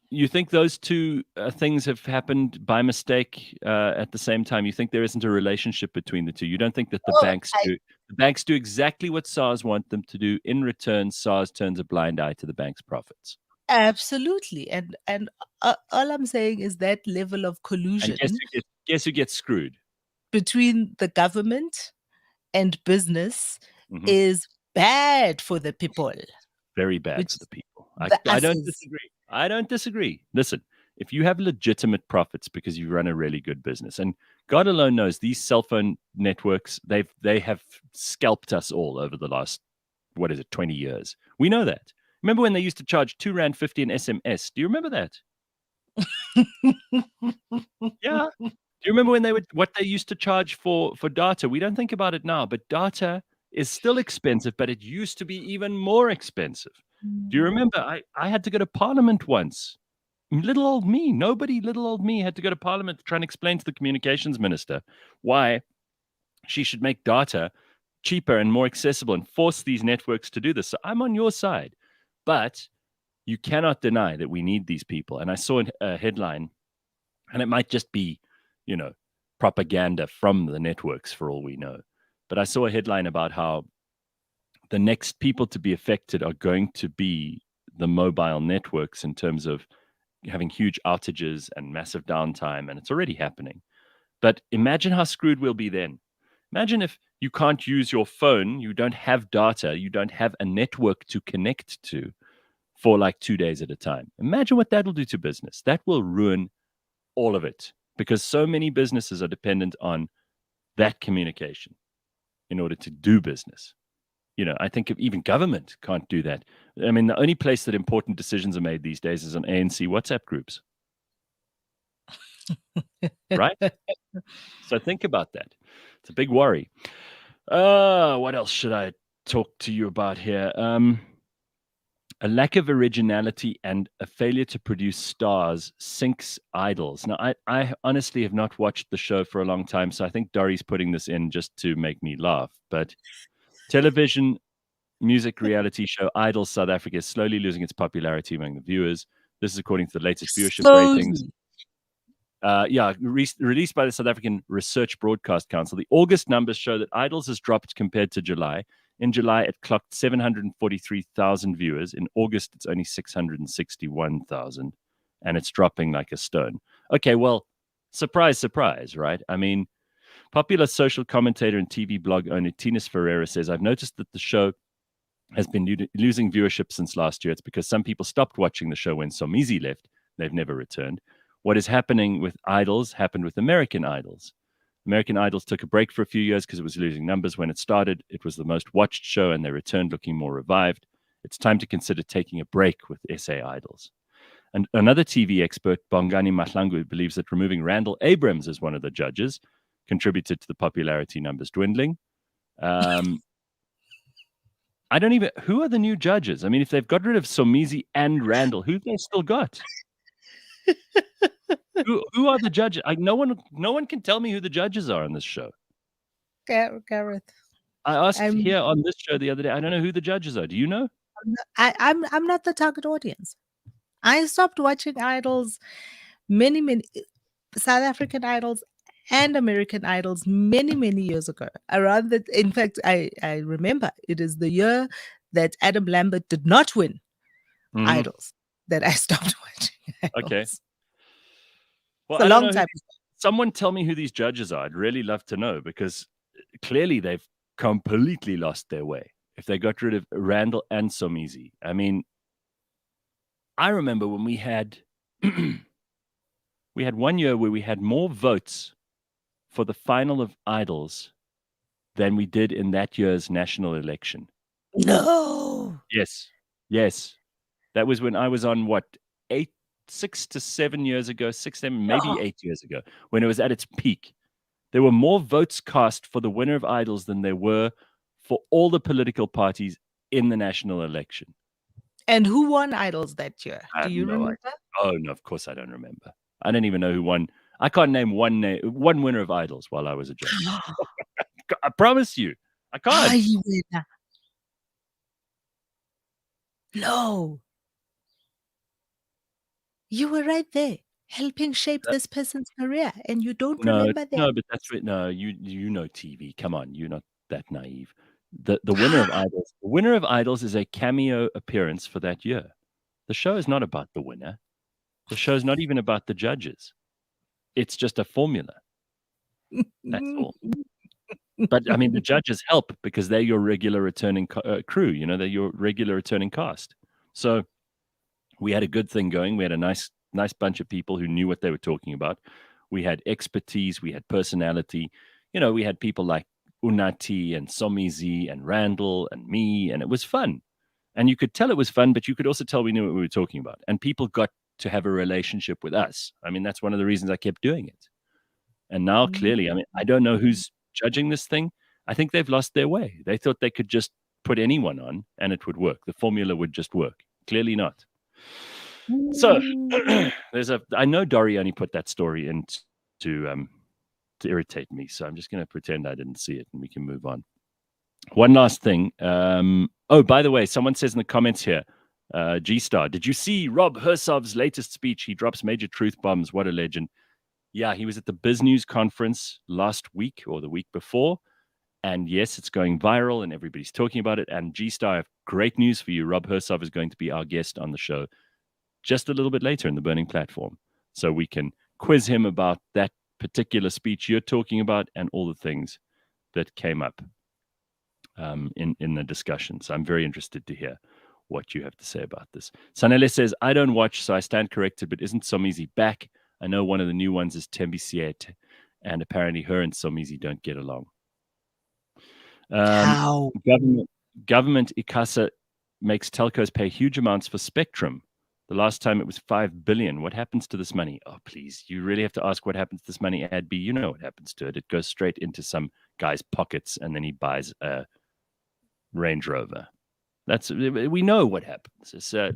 You think those two things have happened by mistake at the same time? You think there isn't a relationship between the two? You don't think that the banks do exactly what SARS want them to do? In return, SARS turns a blind eye to the bank's profits. Absolutely, and all I'm saying is that level of collusion. And guess who gets screwed? Between the government and business is bad for the people. Very bad for the people. I don't disagree. I don't disagree. Listen, if you have legitimate profits because you run a really good business, and God alone knows these cell phone networks, they have scalped us all over the last, 20 years. We know that. Remember when they used to charge R2.50 an SMS? Do you remember that? Yeah. Do you remember when what they used to charge for data? We don't think about it now, but data is still expensive, but it used to be even more expensive. Do you remember? I had to go to Parliament once. Little old me, little old me had to go to Parliament to try and explain to the communications minister why she should make data cheaper and more accessible and force these networks to do this. So I'm on your side. But you cannot deny that we need these people. And I saw a headline, and it might just be, propaganda from the networks for all we know. But I saw a headline about how the next people to be affected are going to be the mobile networks in terms of having huge outages and massive downtime, and it's already happening. But imagine how screwed we'll be then. Imagine if you can't use your phone, you don't have data, you don't have a network to connect to for like 2 days at a time. Imagine what that'll do to business. That will ruin all of it because so many businesses are dependent on that communication in order to do business. I think if even government can't do that. I mean, the only place that important decisions are made these days is on ANC WhatsApp groups. Right? So think about that. It's a big worry. What else should I talk to you about here? A lack of originality and a failure to produce stars sinks idols. Now, I honestly have not watched the show for a long time, so I think Dory's putting this in just to make me laugh. But television music reality show Idols South Africa is slowly losing its popularity among the viewers. This is according to the latest viewership ratings. Released by the South African Research Broadcast Council, the August numbers show that Idols has dropped compared to July. In July, it clocked 743,000 viewers. In August, it's only 661,000, and it's dropping like a stone. Okay, well, surprise, surprise, right? I mean, popular social commentator and TV blog owner Tinus Ferreira says, I've noticed that the show has been losing viewership since last year. It's because some people stopped watching the show when Somizi left. They've never returned. What is happening with Idols happened with American Idols. American Idols took a break for a few years because it was losing numbers when it started. It was the most watched show, and they returned looking more revived. It's time to consider taking a break with SA Idols. And another TV expert, Bongani Mahlangu, believes that removing Randall Abrams as one of the judges contributed to the popularity numbers dwindling. Who are the new judges? I mean, if they've got rid of Somizi and Randall, who they still got? who are the judges? No one can tell me who the judges are on this show. Gareth. I asked here on this show the other day. I don't know who the judges are. Do you know? I'm not the target audience. I stopped watching Idols, many South African Idols and American Idols many years ago. In fact, I remember it is the year that Adam Lambert did not win Idols that I stopped watching Idols. Okay. Well, it's a long time. Someone tell me who these judges are. I'd really love to know because clearly they've completely lost their way. If they got rid of Randall and Somizi. I mean, I remember when we had 1 year where we had more votes for the final of Idols than we did in that year's national election. No. Yes. That was when I was on 6 to 7 years ago, 6, 7, maybe 8 years ago, when it was at its peak. There were more votes cast for the winner of Idols than there were for all the political parties in the national election. And who won Idols that year? Do you remember? Oh, no, of course I don't remember. I don't even know who won. I can't name one winner of Idols while I was a judge. I promise you. I can't. No. You were right there, helping shape this person's career, and you don't remember that. No, but that's right. No, you know TV. Come on, you're not that naive. The winner of Idols is a cameo appearance for that year. The show is not about the winner. The show is not even about the judges. It's just a formula. That's all. But I mean, the judges help because they're your regular returning crew. They're your regular returning cast. So we had a good thing going. We had a nice bunch of people who knew what they were talking about. We had expertise. We had personality. We had people like Unati and Somizi and Randall and me, and it was fun. And you could tell it was fun, but you could also tell we knew what we were talking about. And people got to have a relationship with us. I mean, that's one of the reasons I kept doing it. And now, clearly, I mean, I don't know who's judging this thing. I think they've lost their way. They thought they could just put anyone on and it would work. The formula would just work. Clearly not. So I know Dory only put that story in to irritate me. So I'm just going to pretend I didn't see it and we can move on. One last thing. Oh, by the way, someone says in the comments here, G-Star, did you see Rob Hersov's latest speech? He drops major truth bombs. What a legend. Yeah, he was at the Biz News conference last week or the week before. And yes, it's going viral and everybody's talking about it. And G-Star, I have great news for you. Rob Hersov is going to be our guest on the show just a little bit later in the Burning Platform. So we can quiz him about that particular speech you're talking about and all the things that came up in the discussion. So I'm very interested to hear what you have to say about this. Sanele says, I don't watch, so I stand corrected, but isn't Somizi back? I know one of the new ones is Tembisiet, and apparently her and Somizi don't get along. How? Government ICASA makes telcos pay huge amounts for spectrum. The last time it was 5 billion. What happens to this money? Oh, please. You really have to ask what happens to this money, Ad B. You know what happens to it. It goes straight into some guy's pockets and then he buys a Range Rover. We know what happens. It's you're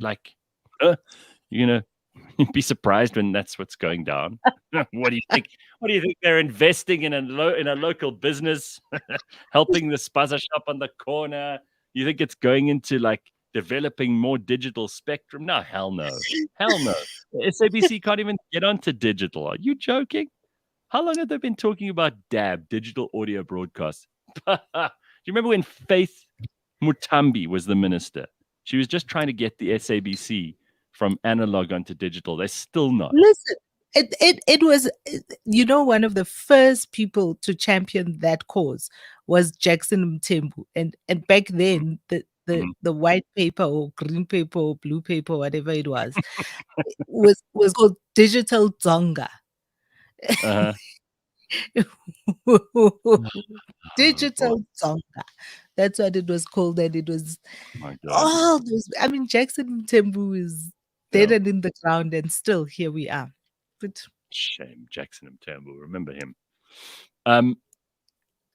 gonna be surprised when that's what's going down. What do you think? What do you think they're investing in a local business, helping the spaza shop on the corner? You think it's going into like developing more digital spectrum? No, hell no. Hell no. SABC can't even get onto digital. Are you joking? How long have they been talking about DAB, digital audio broadcast? Do you remember when Faith Mutambi was the minister? She was just trying to get the SABC from analog onto digital. They're still not. Listen, it was, one of the first people to champion that cause was Jackson Mthembu. And back then, the white paper or green paper or blue paper, whatever it was called Digital Zonga. Uh-huh. Digital Zonga. That's what it was called. And it was my God. all those. I mean, Jackson Mthembu is dead and in the ground, and still here we are. But shame, Jackson Mthembu. Remember him.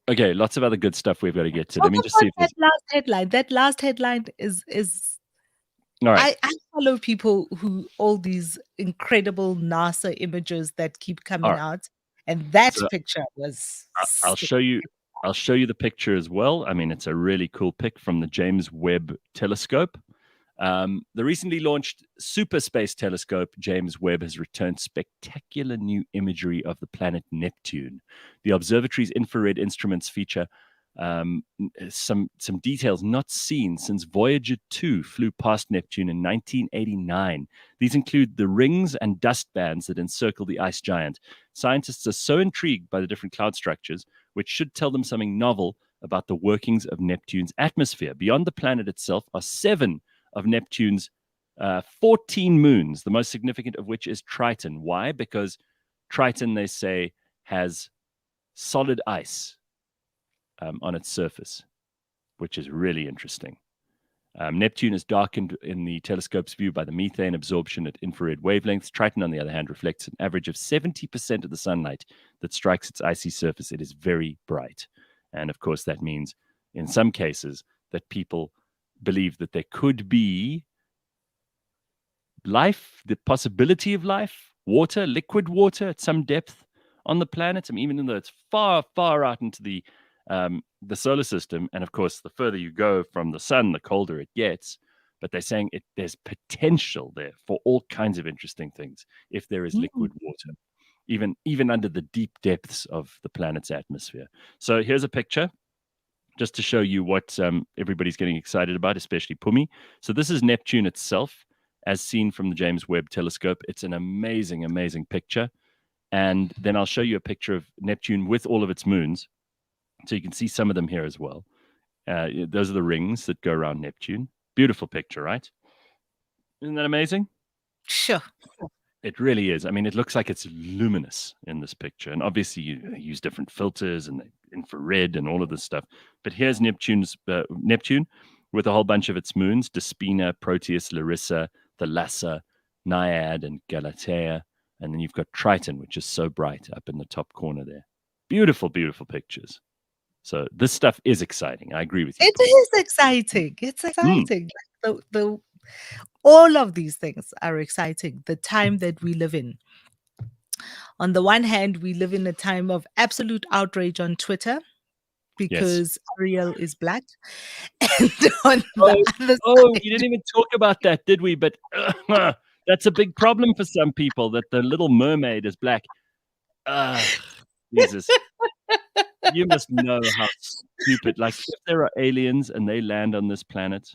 Okay, lots of other good stuff we've got to get to. Let me just see if that last headline. That last headline is all right. I follow people who all these incredible NASA images that keep coming out, and that picture was. I'll show you the picture as well. I mean, it's a really cool pic from the James Webb Telescope. The recently launched Super Space Telescope, James Webb, has returned spectacular new imagery of the planet Neptune. The observatory's infrared instruments feature some details not seen since Voyager 2 flew past Neptune in 1989. These include the rings and dust bands that encircle the ice giant. Scientists are so intrigued by the different cloud structures, which should tell them something novel about the workings of Neptune's atmosphere. Beyond the planet itself are 7 of Neptune's 14 moons, the most significant of which is Triton. Why? Because Triton, they say, has solid ice on its surface, which is really interesting. Neptune is darkened in the telescope's view by the methane absorption at infrared wavelengths. Triton, on the other hand, reflects an average of 70% of the sunlight that strikes its icy surface. It is very bright. And of course, that means in some cases that people believe that there could be life, the possibility of life, water, liquid water at some depth on the planet. I mean, even though it's far, far out into the solar system, and of course, the further you go from the sun, the colder it gets. But they're saying there's potential there for all kinds of interesting things if there is liquid water, even under the deep depths of the planet's atmosphere. So here's a picture, just to show you what everybody's getting excited about, especially Pumi. So this is Neptune itself, as seen from the James Webb Telescope. It's an amazing, amazing picture. And then I'll show you a picture of Neptune with all of its moons. So you can see some of them here as well. Those are the rings that go around Neptune. Beautiful picture, right? Isn't that amazing? Sure. It really is. I mean, it looks like it's luminous in this picture. And obviously, you use different filters and infrared and all of this stuff. But here's Neptune with a whole bunch of its moons: Despina, Proteus, Larissa, Thalassa, Naiad, and Galatea. And then you've got Triton, which is so bright up in the top corner there. Beautiful, beautiful pictures. So this stuff is exciting. I agree with you. It is exciting. It's exciting. Like all of these things are exciting. The time that we live in. On the one hand, we live in a time of absolute outrage on Twitter Yes. because Cyril is black. And on the Oh, other oh, side, we didn't even talk about that, did we? But that's a big problem for some people that the Little Mermaid is black. Jesus. You must know how stupid. Like, if there are aliens and they land on this planet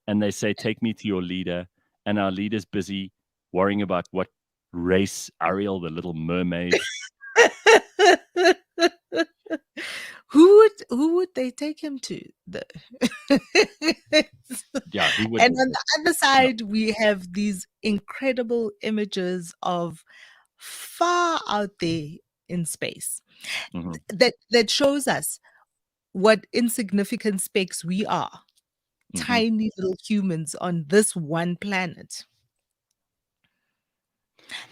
and they say, "Take me to your leader," and our leader's busy worrying about what race Ariel, the Little Mermaid. who would they take him to? Yeah, who would? And on the other side, we have these incredible images of far out there in space Mhm. that shows us what insignificant specks we are. Mhm. Tiny little humans on this one planet.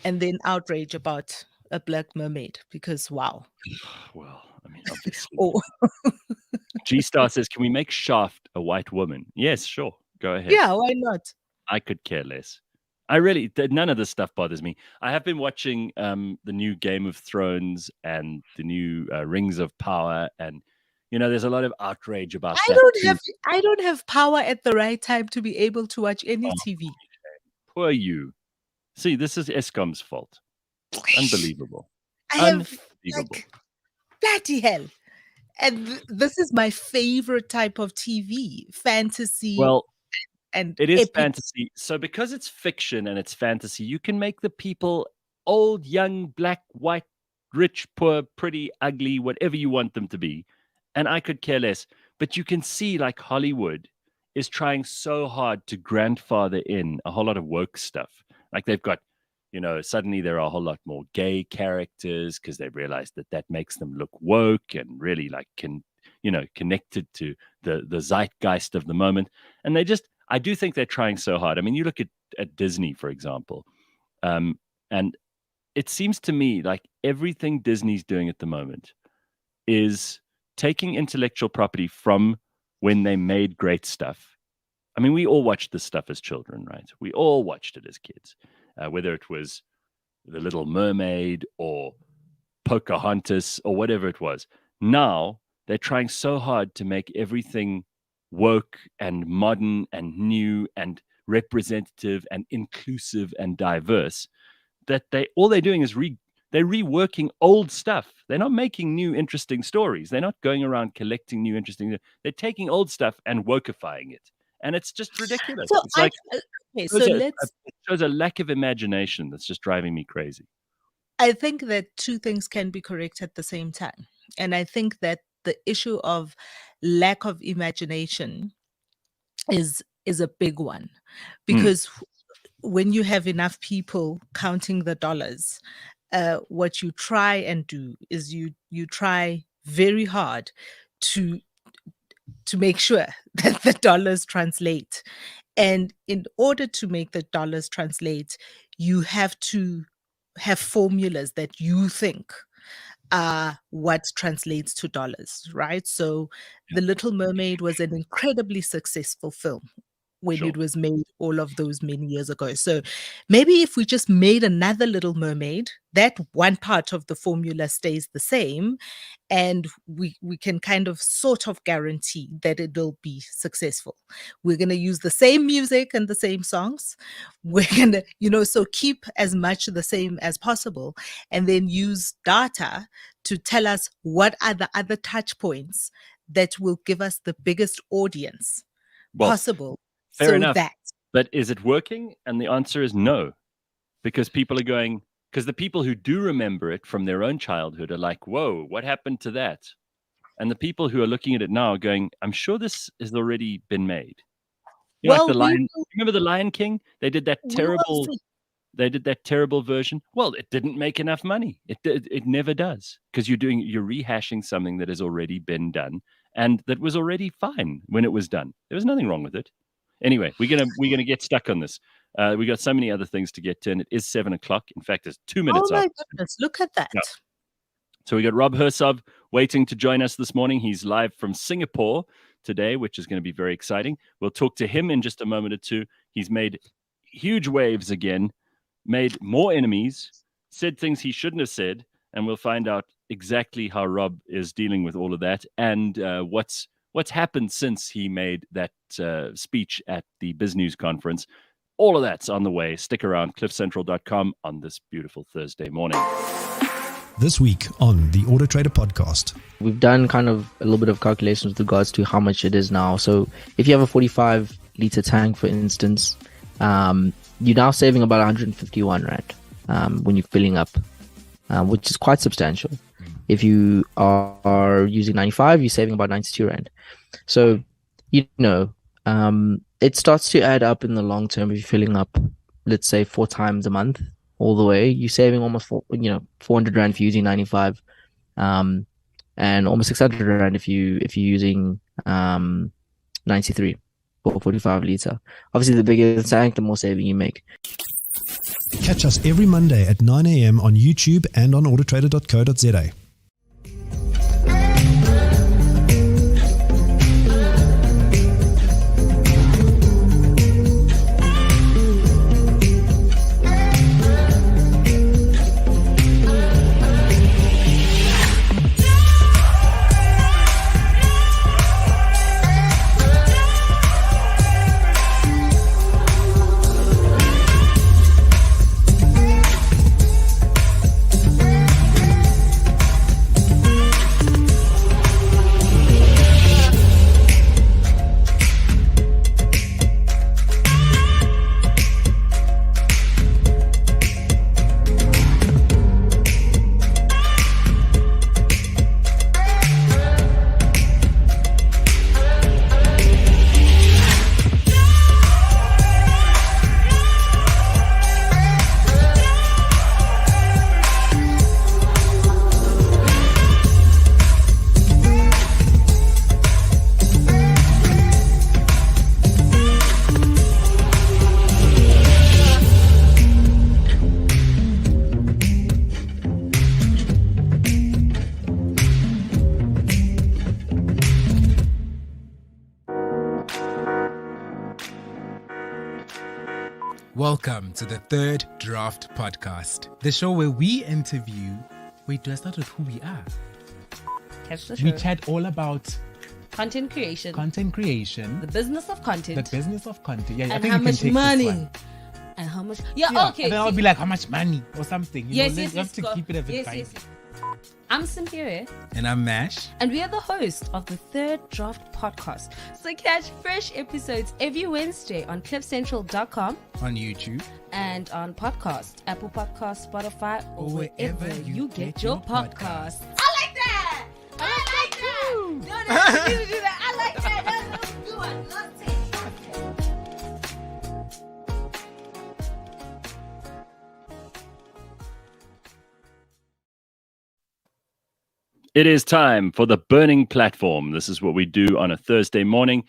And then outrage about a black mermaid because wow. Well, I mean, obviously. Oh, G-Star says, "Can we make Shaft a white woman?" Yes, sure. Go ahead. yeah, why not? I could care less. None of this stuff bothers me. I have been watching the new Game of Thrones and the new Rings of Power, and there's a lot of outrage about I that don't too. have I don't have power at the right time to be able to watch any Oh, TV. poor you. See, this is ESCOM's fault. Unbelievable. I have Unbelievable. like bloody hell. And this is my favorite type of TV, fantasy Well, and it is epic. fantasy. So because it's fiction and it's fantasy, you can make the people old, young, black, white, rich, poor, pretty, ugly, whatever you want them to be. And I could care less. But you can see like Hollywood is trying so hard to grandfather in a whole lot of woke stuff. Like they've got, suddenly there are a whole lot more gay characters because they've realized that makes them look woke and really like connected to the zeitgeist of the moment. And I do think they're trying so hard. I mean, you look at Disney, for example, and it seems to me like everything Disney's doing at the moment is taking intellectual property from when they made great stuff. I mean, we all watched this stuff as children, right? We all watched it as kids, whether it was The Little Mermaid or Pocahontas or whatever it was. Now they're trying so hard to make everything woke and modern and new and representative and inclusive and diverse that all they're doing is they're reworking old stuff. They're not making new interesting stories. They're not going around collecting new interesting. They're taking old stuff and wokeifying it, and it's just ridiculous. So It's like okay, so it shows a lack of imagination that's just driving me crazy. I think that two things can be correct at the same time. And I think that the issue of lack of imagination is a big one because when you have enough people counting the dollars, what you try and do is you try very hard to make sure that the dollars translate. And in order to make the dollars translate, you have to have formulas that you think are what translates to dollars, right? So The Little Mermaid was an incredibly successful film when Sure. it was made all of those many years ago. So maybe if we just made another Little Mermaid, that one part of the formula stays the same, and we can kind of sort of guarantee that it'll be successful. We're going to use the same music and the same songs. We're going to, so keep as much the same as possible, and then use data to tell us what are the other touch points that will give us the biggest audience possible. Fair So enough. that. But is it working? And the answer is no, because the people who do remember it from their own childhood are like, whoa, what happened to that? And the people who are looking at it now are going, I'm sure this has already been made. Like the Lion. Remember the Lion King? They did that terrible version. Well, it didn't make enough money. It never does, because you're rehashing something that has already been done and that was already fine when it was done. There was nothing wrong with it. Anyway, we're gonna get stuck on this. We got so many other things to get to, and it is 7:00. In fact, it's 2 minutes Oh my after. goodness, look at that. Yeah. So we got Rob Hersov waiting to join us this morning. He's live from Singapore today, which is going to be very exciting. We'll talk to him in just a moment or two. He's made huge waves again, made more enemies, said things he shouldn't have said, and we'll find out exactly how Rob is dealing with all of that and what's happened since he made that speech at the BizNews conference. All of that's on the way. Stick around, cliffcentral.com on this beautiful Thursday morning. This week on the Auto Trader podcast. We've done kind of a little bit of calculations with regards to how much it is now. So if you have a 45 litre tank, for instance, you're now saving about 151 Rand when you're filling up, which is quite substantial. If you are using 95, you're saving about 92 Rand. So, it starts to add up in the long term if you're filling up, let's say, 4 times a month. All the way, you're saving almost 400 Rand if you're using 95, and almost 600 Rand if you're using 93 or 45 litre. Obviously, the bigger the tank, the more saving you make. Catch us every Monday at 9 a.m. on YouTube and on autotrader.co.za. Welcome to the Third Draft Podcast, the show where we interview. Wait, do I start with who we are? Catch the show. We chat all about Content creation. the business of content. Yeah, I And think how you can much take money. this one. And how much? Yeah, okay. And then I'll be like, how much money or something. You yes, know, yes, you have yes. to Go. keep it a bit yes, tight. yes, yes. I'm Cyril, And I'm Mash. and we are the host of the Third Draft Podcast. So catch fresh episodes every Wednesday on cliffcentral.com On YouTube. and on podcast, Apple Podcasts, Spotify, or wherever you get your podcasts. I like that. I like that. No, no, you do that. I like that. That's a good one. Let's see. It is time for the Burning Platform. This is what we do on a Thursday morning.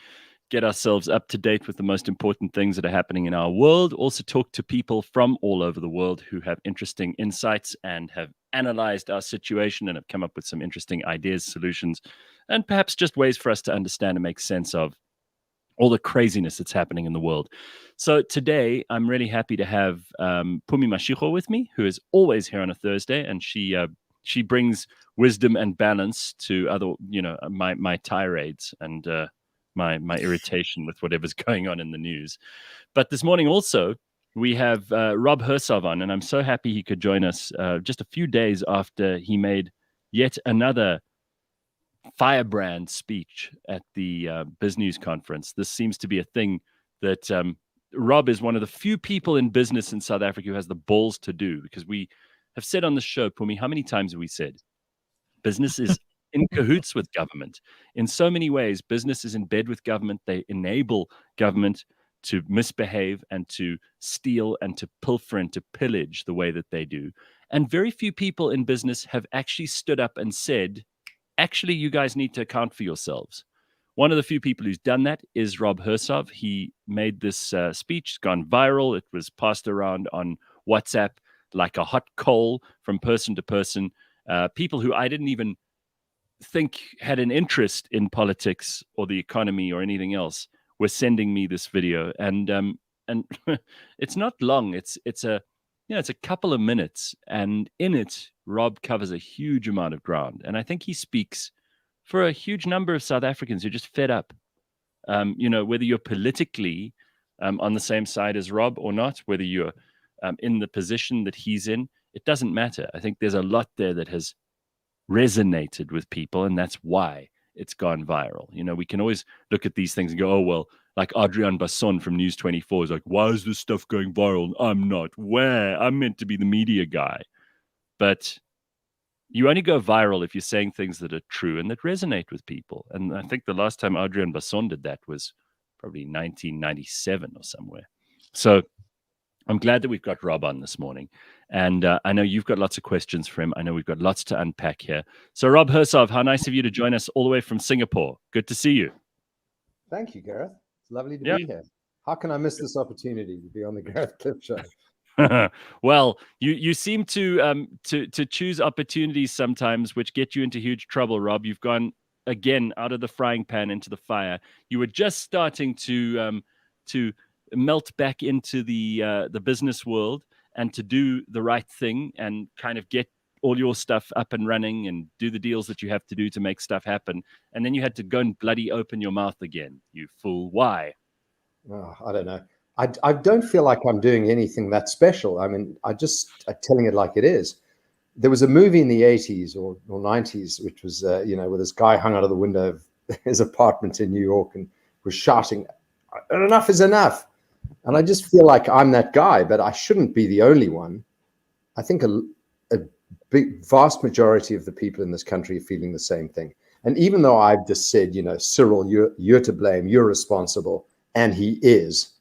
Get ourselves up to date with the most important things that are happening in our world. Also talk to people from all over the world who have interesting insights and have analyzed our situation and have come up with some interesting ideas, solutions, and perhaps just ways for us to understand and make sense of all the craziness that's happening in the world. So today, I'm really happy to have Phumi Mashiko with me, who is always here on a Thursday, and she brings wisdom and balance to other, my tirades and my irritation with whatever's going on in the news. But this morning also, we have Rob Hersov on, and I'm so happy he could join us just a few days after he made yet another firebrand speech at the BizNews conference. This seems to be a thing that Rob is one of the few people in business in South Africa who has the balls to do, because we have said on the show, Phumi, how many times have we said business is in cahoots with government? In so many ways, business is in bed with government. They enable government to misbehave and to steal and to pilfer and to pillage the way that they do. And very few people in business have actually stood up and said, actually, you guys need to account for yourselves. One of the few people who's done that is Rob Hersov. He made this speech, gone viral. It was passed around on WhatsApp like a hot coal from person to person. People who I didn't even think had an interest in politics or the economy or anything else were sending me this video, and it's not long. It's a it's a couple of minutes, and in it, Rob covers a huge amount of ground, and I think he speaks for a huge number of South Africans who are just fed up. Whether you're politically on the same side as Rob or not, whether you're in the position that he's in, it doesn't matter. I think there's a lot there that has resonated with people, and that's why it's gone viral. We can always look at these things and go, oh, well, like Adrian Basson from News 24 is like, why is this stuff going viral? I'm not. Where? I'm meant to be the media guy. But you only go viral if you're saying things that are true and that resonate with people. And I think the last time Adrian Basson did that was probably 1997 or somewhere. So I'm glad that we've got Rob on this morning. And I know you've got lots of questions for him. I know we've got lots to unpack here. So Rob Hersov, how nice of you to join us all the way from Singapore. Good to see you. Thank you, Gareth. It's lovely to be here. How can I miss this opportunity to be on the Gareth Cliff Show? Well, you seem to choose opportunities sometimes which get you into huge trouble, Rob. You've gone again out of the frying pan into the fire. You were just starting to melt back into the business world and to do the right thing and kind of get all your stuff up and running and do the deals that you have to do to make stuff happen. And then you had to go and bloody open your mouth again. You fool. Why? Oh, I don't know. I don't feel like I'm doing anything that special. I mean, I'm telling it like it is. There was a movie in the 80s or 90s, which was, where this guy hung out of the window of his apartment in New York and was shouting, enough is enough. And I just feel like I'm that guy, but I shouldn't be the only one. I think a vast majority of the people in this country are feeling the same thing. And even though I've just said, Cyril, you're to blame, you're responsible, and he is,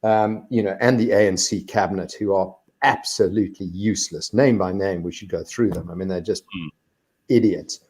and the ANC cabinet, who are absolutely useless, name by name, we should go through them. I mean, they're just idiots.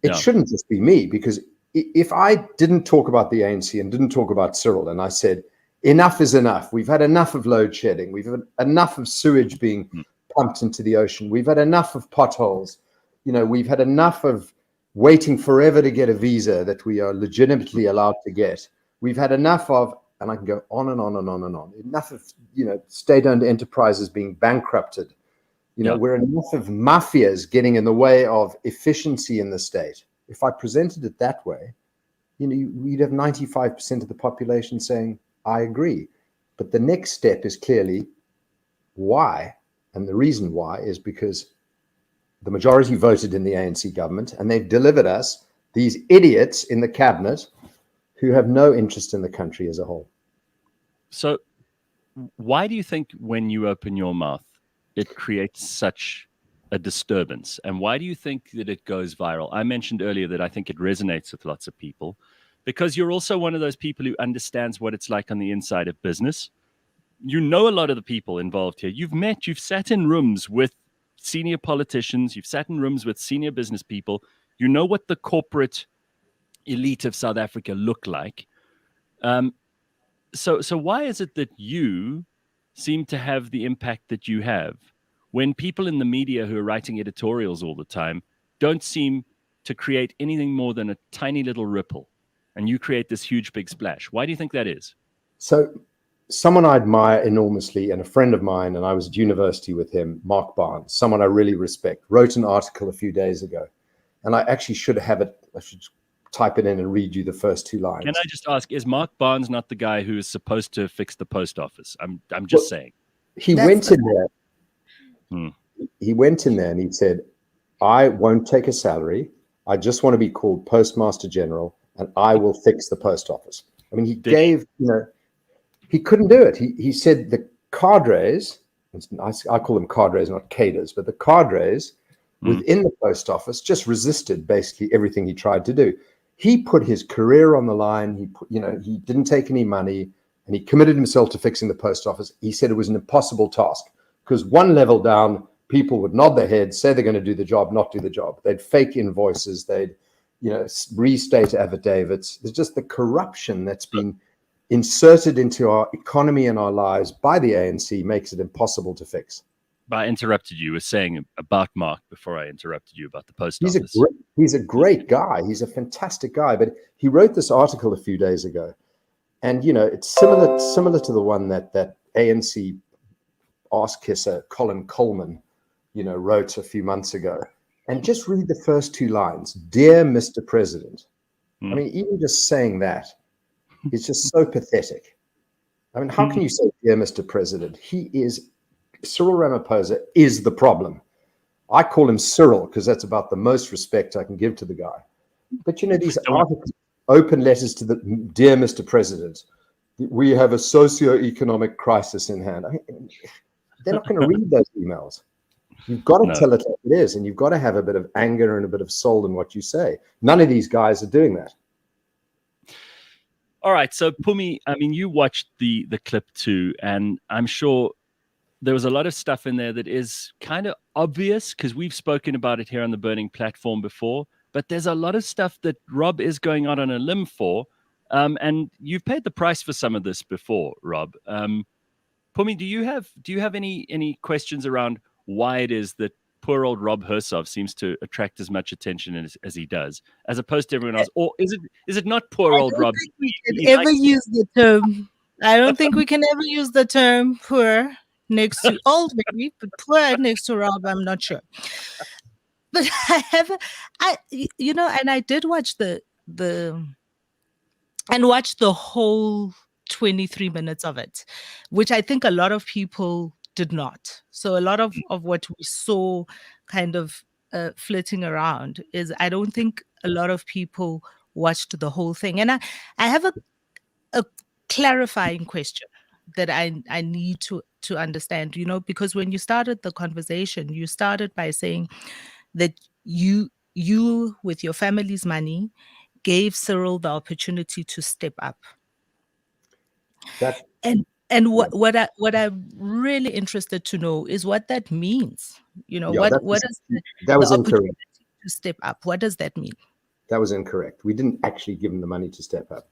It shouldn't just be me, because if I didn't talk about the ANC and didn't talk about Cyril, and I said, enough is enough. We've had enough of load shedding. We've had enough of sewage being pumped into the ocean. We've had enough of potholes. We've had enough of waiting forever to get a visa that we are legitimately allowed to get. We've had enough of, and I can go on and on and on and on. Enough of, state-owned enterprises being bankrupted. We're enough of mafias getting in the way of efficiency in the state. If I presented it that way, you'd have 95% of the population saying, I agree. But the next step is clearly why. And the reason why is because the majority voted in the ANC government, and they've delivered us these idiots in the cabinet who have no interest in the country as a whole. So why do you think when you open your mouth, it creates such a disturbance? And why do you think that it goes viral? I mentioned earlier that I think it resonates with lots of people because you're also one of those people who understands what it's like on the inside of business. You know a lot of the people involved here. You've sat in rooms with senior politicians. You've sat in rooms with senior business people. You know what the corporate elite of South Africa look like. So why is it that you seem to have the impact that you have when people in the media who are writing editorials all the time don't seem to create anything more than a tiny little ripple, and you create this huge big splash? Why do you think that is? So someone I admire enormously, and a friend of mine, and I was at university with him, Mark Barnes, someone I really respect, wrote an article a few days ago, and I actually should have it. I should type it in and read you the first two lines. Can I just ask, is Mark Barnes not the guy who is supposed to fix the post office? I'm just saying. He went in there. He went in there and he said, I won't take a salary. I just want to be called Postmaster General, and I will fix the post office. I mean, he couldn't do it. He said the cadres, I call them cadres, not cadres, but the cadres within the post office just resisted basically everything he tried to do. He put his career on the line. He didn't take any money, and he committed himself to fixing the post office. He said it was an impossible task because one level down, people would nod their heads, say they're going to do the job, not do the job. They'd fake invoices. They'd, restate affidavits. There's just the corruption that's been inserted into our economy and our lives by the ANC makes it impossible to fix. I interrupted you. You were saying about Mark before I interrupted you about the post office. He's a great guy. He's a fantastic guy. But he wrote this article a few days ago. And, it's similar to the one that ANC arse kisser Colin Coleman, wrote a few months ago. And just read the first two lines. Dear Mr. President. I mean, even just saying that is just so pathetic. I mean, how can you say, dear Mr. President? Cyril Ramaphosa is the problem. I call him Cyril because that's about the most respect I can give to the guy. But, these articles, open letters to the dear Mr. President, we have a socio-economic crisis in hand. I mean, they're not going to read those emails. You've got to tell it like it is, and you've got to have a bit of anger and a bit of soul in what you say. None of these guys are doing that. All right, so Pumi, I mean, you watched the clip too, and I'm sure there was a lot of stuff in there that is kind of obvious because we've spoken about it here on the Burning platform before, but there's a lot of stuff that Rob is going out on a limb for, and you've paid the price for some of this before, Rob. Pumi, do you have any questions around why it is that poor old Rob Hersov seems to attract as much attention as he does, as opposed to everyone else? Or is it not poor old Rob? I don't think we can ever use the term poor next to old, maybe, but poor next to Rob, I'm not sure. But and I did watch the whole 23 minutes of it, which I think a lot of people did not. So a lot of what we saw kind of flitting around is, I don't think a lot of people watched the whole thing. And I have a clarifying question that I need to understand, because when you started the conversation, you started by saying that you with your family's money gave Cyril the opportunity to step up. And what I'm really interested to know is what that means. What is that was the incorrect. opportunity to step up? What does that mean? That was incorrect. We didn't actually give him the money to step up.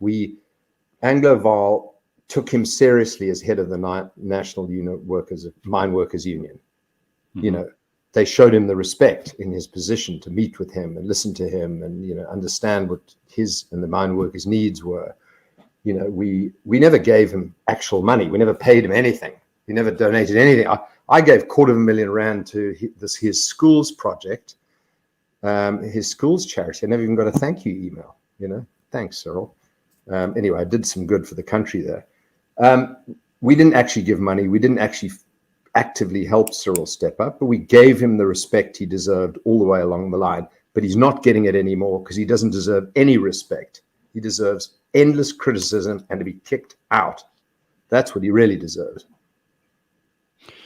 Anglo-Val took him seriously as head of the National Mine Workers Union. Mm-hmm. They showed him the respect in his position to meet with him and listen to him and, understand what his and the mine workers' needs were. We never gave him actual money. We never paid him anything. We never donated anything. I gave R250,000 rand to his schools project, his schools charity. I never even got a thank you email. Thanks, Cyril. Anyway, I did some good for the country there. We didn't actually give money. We didn't actually actively help Cyril step up, but we gave him the respect he deserved all the way along the line. But he's not getting it anymore because he doesn't deserve any respect. He deserves endless criticism and to be kicked out. That's what he really deserves.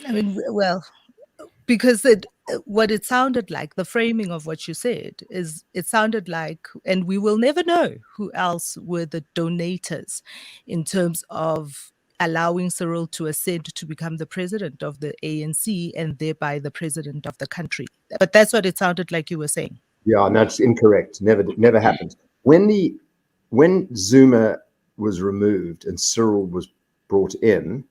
I mean, well, because what it sounded like, the framing of what you said is, it sounded like, and we will never know who else were the donators in terms of allowing Cyril to ascend to become the president of the ANC and thereby the president of the country. But that's what it sounded like you were saying. Yeah, no, it's incorrect. Never happened. When Zuma was removed and Cyril was brought in,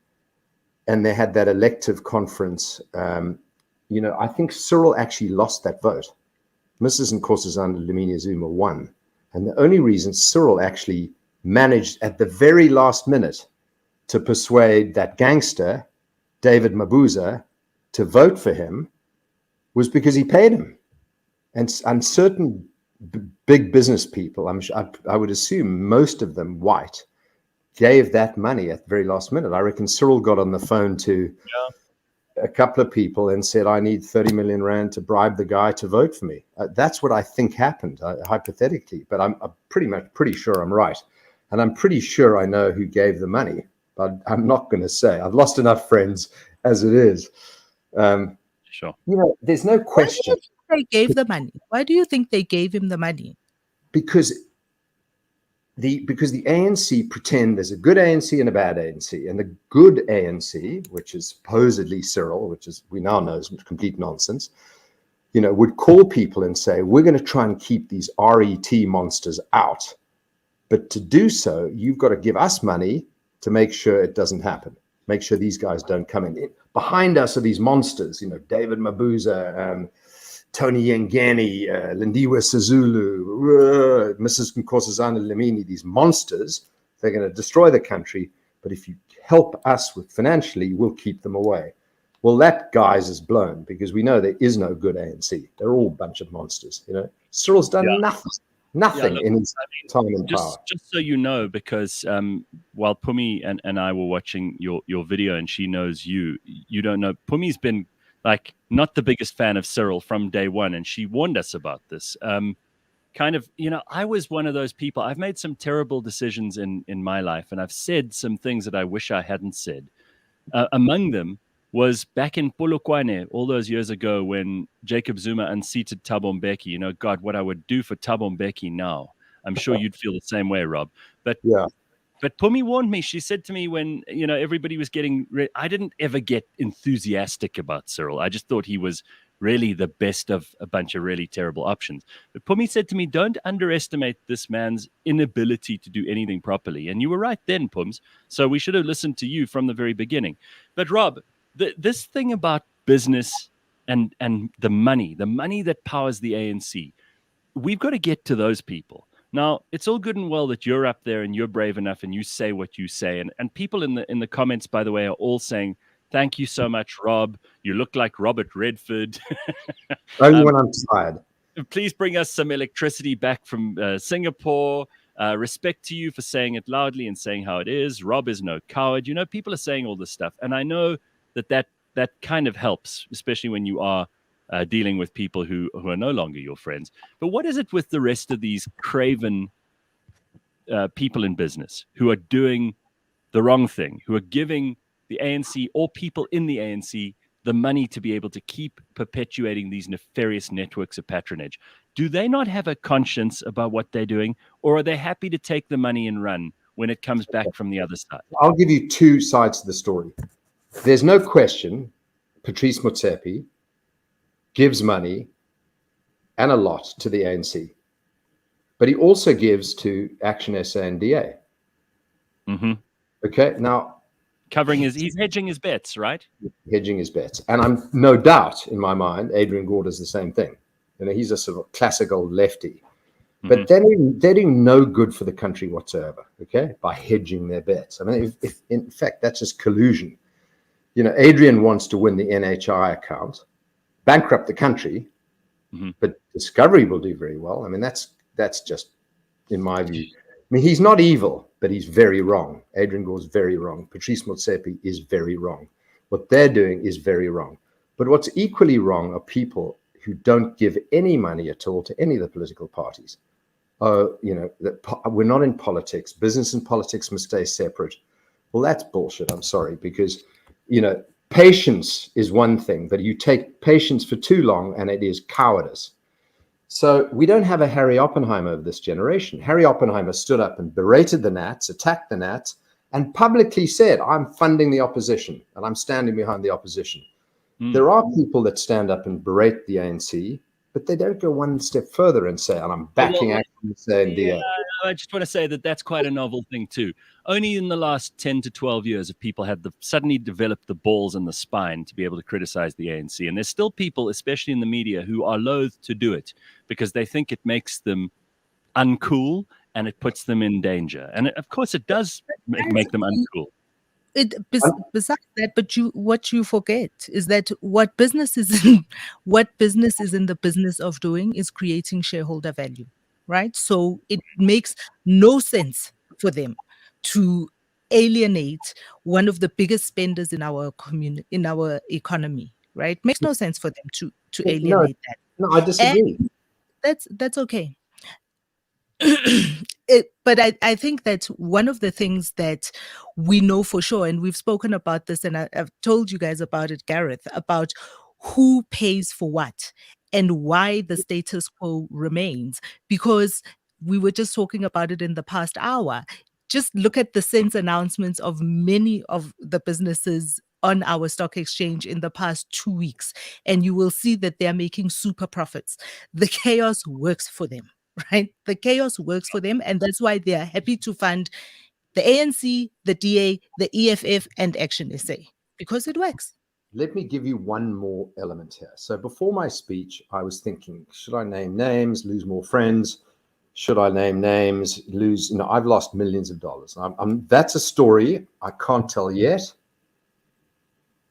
and they had that elective conference, I think Cyril actually lost that vote. Mrs. Nkosazana Dlamini-Zuma won. And the only reason Cyril actually managed at the very last minute to persuade that gangster, David Mabuza, to vote for him was because he paid him. And certain big business people, I would assume most of them white, gave that money at the very last minute. I reckon Cyril got on the phone to a couple of people and said, I need 30 million rand to bribe the guy to vote for me. That's what I think happened, hypothetically, but I'm pretty sure I'm right. And I'm pretty sure I know who gave the money, but I'm not going to say. I've lost enough friends as it is. Sure. There's no question. Why do you think they gave the money? Why do you think they gave him the money? Because the ANC pretend there's a good ANC and a bad ANC, and the good ANC, which is supposedly Cyril, which is we now know is complete nonsense, would call people and say, we're going to try and keep these RET monsters out. But to do so, you've got to give us money to make sure it doesn't happen. Make sure these guys don't come in. Behind us are these monsters, David Mabuza, Tony Yengeni, Lindiwe Sisulu, Mrs. Nkosazana Lamini, these monsters, they're going to destroy the country. But if you help us with financially, we'll keep them away. Well, that guise is blown because we know there is no good ANC. They're all a bunch of monsters. Cyril's done nothing in his time in power. Just so you know, because while Pumi and I were watching your video and she knows you don't know, Pumi's been like not the biggest fan of Cyril from day one, and she warned us about this. I was one of those people. I've made some terrible decisions in my life, and I've said some things that I wish I hadn't said. Among them was back in Polokwane all those years ago when Jacob Zuma unseated Thabo Mbeki. God, what I would do for Thabo Mbeki now. I'm sure you'd feel the same way, Rob. But Pumi warned me. She said to me when, everybody was getting... I didn't ever get enthusiastic about Cyril. I just thought he was really the best of a bunch of really terrible options. But Pumi said to me, don't underestimate this man's inability to do anything properly. And you were right then, Pums. So we should have listened to you from the very beginning. But Rob, this thing about business and the money that powers the ANC, we've got to get to those people. Now, it's all good and well that you're up there and you're brave enough and you say what you say. And people in the comments, by the way, are all saying, thank you so much, Rob. You look like Robert Redford. Only when I'm tired. Please bring us some electricity back from Singapore. Respect to you for saying it loudly and saying how it is. Rob is no coward. People are saying all this stuff. And I know that kind of helps, especially when you are dealing with people who are no longer your friends. But what is it with the rest of these craven people in business who are doing the wrong thing, who are giving the ANC or people in the ANC the money to be able to keep perpetuating these nefarious networks of patronage? Do they not have a conscience about what they're doing, or are they happy to take the money and run when it comes back from the other side? I'll give you two sides to the story. There's no question Patrice Motsepe gives money and a lot to the ANC, but he also gives to Action SA and DA. Mm-hmm. Okay, now he's hedging his bets, right? Hedging his bets, and I'm no doubt in my mind, Adrian Gore does the same thing. He's a sort of classical lefty, but they're doing no good for the country whatsoever. Okay, by hedging their bets. I mean, if in fact that's just collusion. Adrian wants to win the NHI account, bankrupt the country, but Discovery will do very well. I mean, that's just, in my view. I mean, he's not evil, but he's very wrong. Adrian Gore's very wrong. Patrice Motsepe is very wrong. What they're doing is very wrong. But what's equally wrong are people who don't give any money at all to any of the political parties. We're not in politics. Business and politics must stay separate. Well, that's bullshit. I'm sorry, because patience is one thing, but you take patience for too long and it is cowardice. So we don't have a Harry Oppenheimer of this generation. Harry Oppenheimer stood up and berated the Nats, attacked the Nats, and publicly said, I'm funding the opposition and I'm standing behind the opposition. There are people that stand up and berate the ANC, but they don't go one step further and say, and I'm backing Action SA and DA. I just want to say that's quite a novel thing too. Only in the last 10 to 12 years have people had suddenly developed the balls and the spine to be able to criticize the ANC. And there's still people, especially in the media, who are loath to do it because they think it makes them uncool and it puts them in danger. And of course it does make them uncool. Besides that, but what you forget is that what business is in the business of doing is creating shareholder value, right? So it makes no sense for them to alienate one of the biggest spenders in our economy, right? Makes no sense for them to alienate that. No, I disagree. And that's okay. But I think that one of the things that we know for sure, and we've spoken about this, and I've told you guys about it, Gareth, about who pays for what and why the status quo remains, because we were just talking about it in the past hour. Just look at the SENS announcements of many of the businesses on our stock exchange in the past 2 weeks, and you will see that they're making super profits. The chaos works for them. Right? The chaos works for them, and that's why they are happy to fund the ANC, the DA, the EFF, and Action SA, because it works. let me give you one more element here. So before my speech, I was thinking, should I name names, lose more friends? Should I name names, lose? I've lost millions of dollars. That's a story I can't tell yet,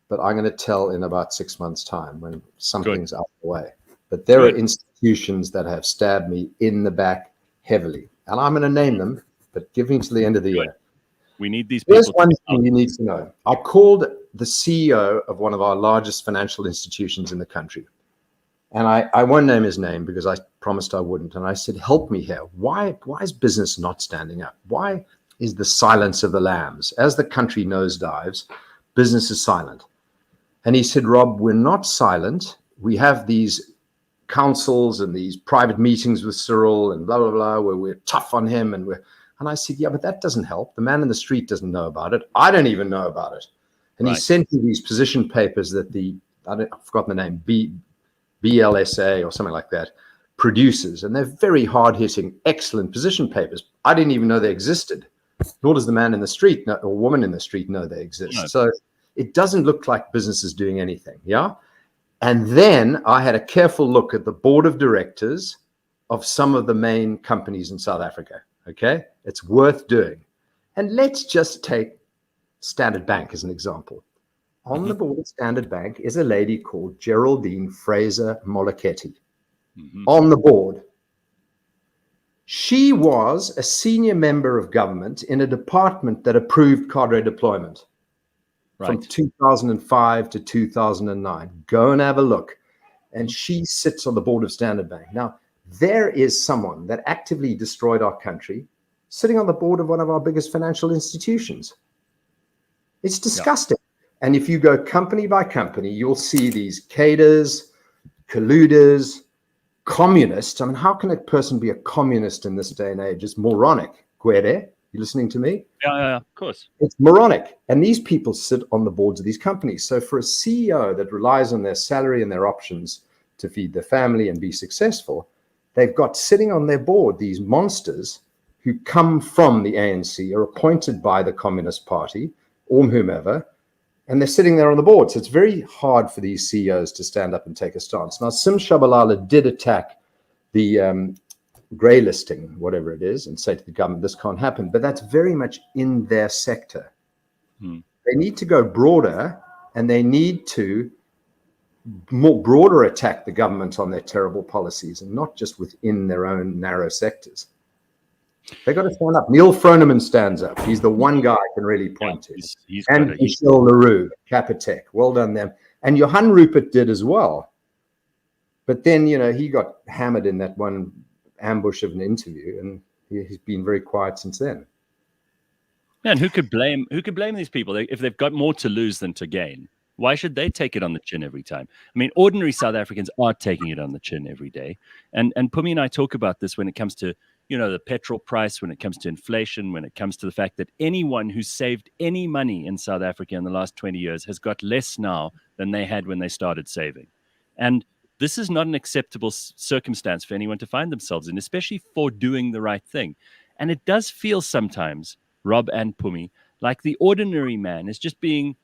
but I'm going to tell in about 6 months' time when something's out of the way. But there are institutions that have stabbed me in the back heavily, and I'm going to name them, but give me to the end of the year. We need these people. Here's one thing you need to know. I called the CEO of one of our largest financial institutions in the country. And I won't name his name because I promised I wouldn't. And I said, help me here. Why is business not standing up? Why is the silence of the lambs? As the country nosedives, business is silent. And he said, Rob, we're not silent. We have these councils and these private meetings with Cyril and blah, blah, blah, where we're tough on him. And I said, yeah, but that doesn't help. The man in the street doesn't know about it. I don't even know about it. And he sent me these position papers that I've forgotten the name, BLSA or something like that, produces. And they're very hard-hitting, excellent position papers. I didn't even know they existed. Nor does the man in the street know, or woman in the street know they exist. No. So it doesn't look like business is doing anything, yeah? And then I had a careful look at the board of directors of some of the main companies in South Africa, okay? It's worth doing. And let's just take Standard Bank as an example. On the board of Standard Bank is a lady called Geraldine Fraser Moleketi. On the board. She was a senior member of government in a department that approved cadre deployment from 2005 to 2009. Go and have a look. And she sits on the board of Standard Bank. Now, there is someone that actively destroyed our country sitting on the board of one of our biggest financial institutions. It's disgusting. Yeah. And if you go company by company, you'll see these cadres, colluders, communists. I mean, how can a person be a communist in this day and age? It's moronic. Gwede, you listening to me? Yeah, of course. It's moronic. And these people sit on the boards of these companies. So for a CEO that relies on their salary and their options to feed their family and be successful, they've got sitting on their board these monsters who come from the ANC, are appointed by the Communist Party or whomever, and they're sitting there on the board. So it's very hard for these CEOs to stand up and take a stance. Now, Sim Shabalala did attack the grey listing, whatever it is, and say to the government, this can't happen. But that's very much in their sector. They need to go broader, and they need to more broader attack the government on their terrible policies and not just within their own narrow sectors. They got to stand up. Neil Froneman stands up. He's the one guy I can really point to. And Michel Leroux, Capitec. Well done them. And Johan Rupert did as well. But then, he got hammered in that one ambush of an interview, and he's been very quiet since then. Yeah, and who could blame these people if they've got more to lose than to gain? Why should they take it on the chin every time? I mean, ordinary South Africans are taking it on the chin every day. And Pumi and I talk about this when it comes to the petrol price, when it comes to inflation, when it comes to the fact that anyone who saved any money in South Africa in the last 20 years has got less now than they had when they started saving. And this is not an acceptable circumstance for anyone to find themselves in, especially for doing the right thing. And it does feel sometimes, Rob and Pumi, like the ordinary man is just being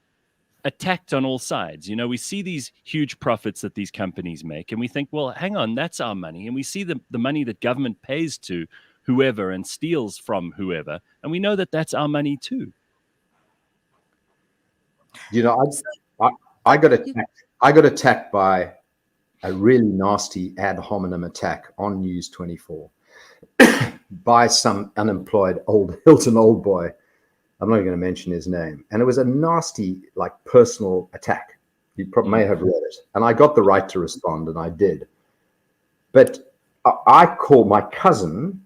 attacked on all sides. We see these huge profits that these companies make, and we think, well, hang on, that's our money. And we see the money that government pays to whoever and steals from whoever, and we know that that's our money too. I got attacked by a really nasty ad hominem attack on News 24 by some unemployed Hilton old boy. I'm not even going to mention his name. And it was a nasty, personal attack. You may have read it. And I got the right to respond, and I did. But I called my cousin's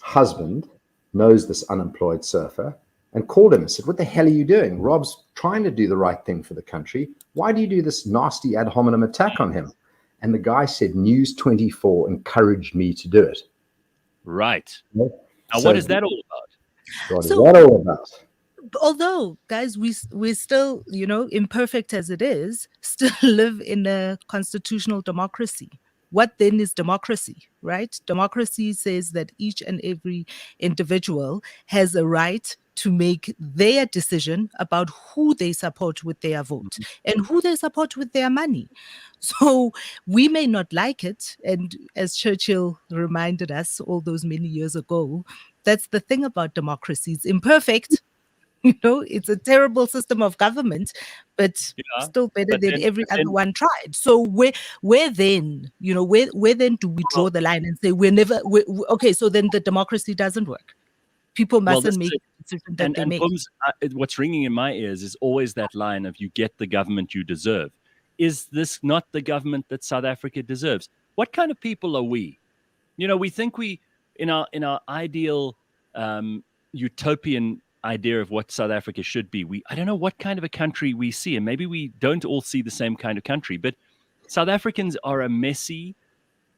husband, knows this unemployed surfer, and called him and said, what the hell are you doing? Rob's trying to do the right thing for the country. Why do you do this nasty ad hominem attack on him? And the guy said, News 24 encouraged me to do it. Right. Now, what is that all about? What is that all about? Although, guys, we're still, imperfect as it is, still live in a constitutional democracy. What then is democracy, right? Democracy says that each and every individual has a right to make their decision about who they support with their vote and who they support with their money. So we may not like it. And as Churchill reminded us all those many years ago, that's the thing about democracy. It's imperfect. It's a terrible system of government, but Yeah, still better but than then, every but other then one tried. So where then, where then do we draw well, the line and say okay, so then the democracy doesn't work. People well, this mustn't make is the decision that they and make. Bums, what's ringing in my ears is always that line of "you get the government you deserve." Is this not the government that South Africa deserves? What kind of people are we? We think we in our ideal utopian idea of what South Africa should be. I don't know what kind of a country we see, and maybe we don't all see the same kind of country. But South Africans are a messy,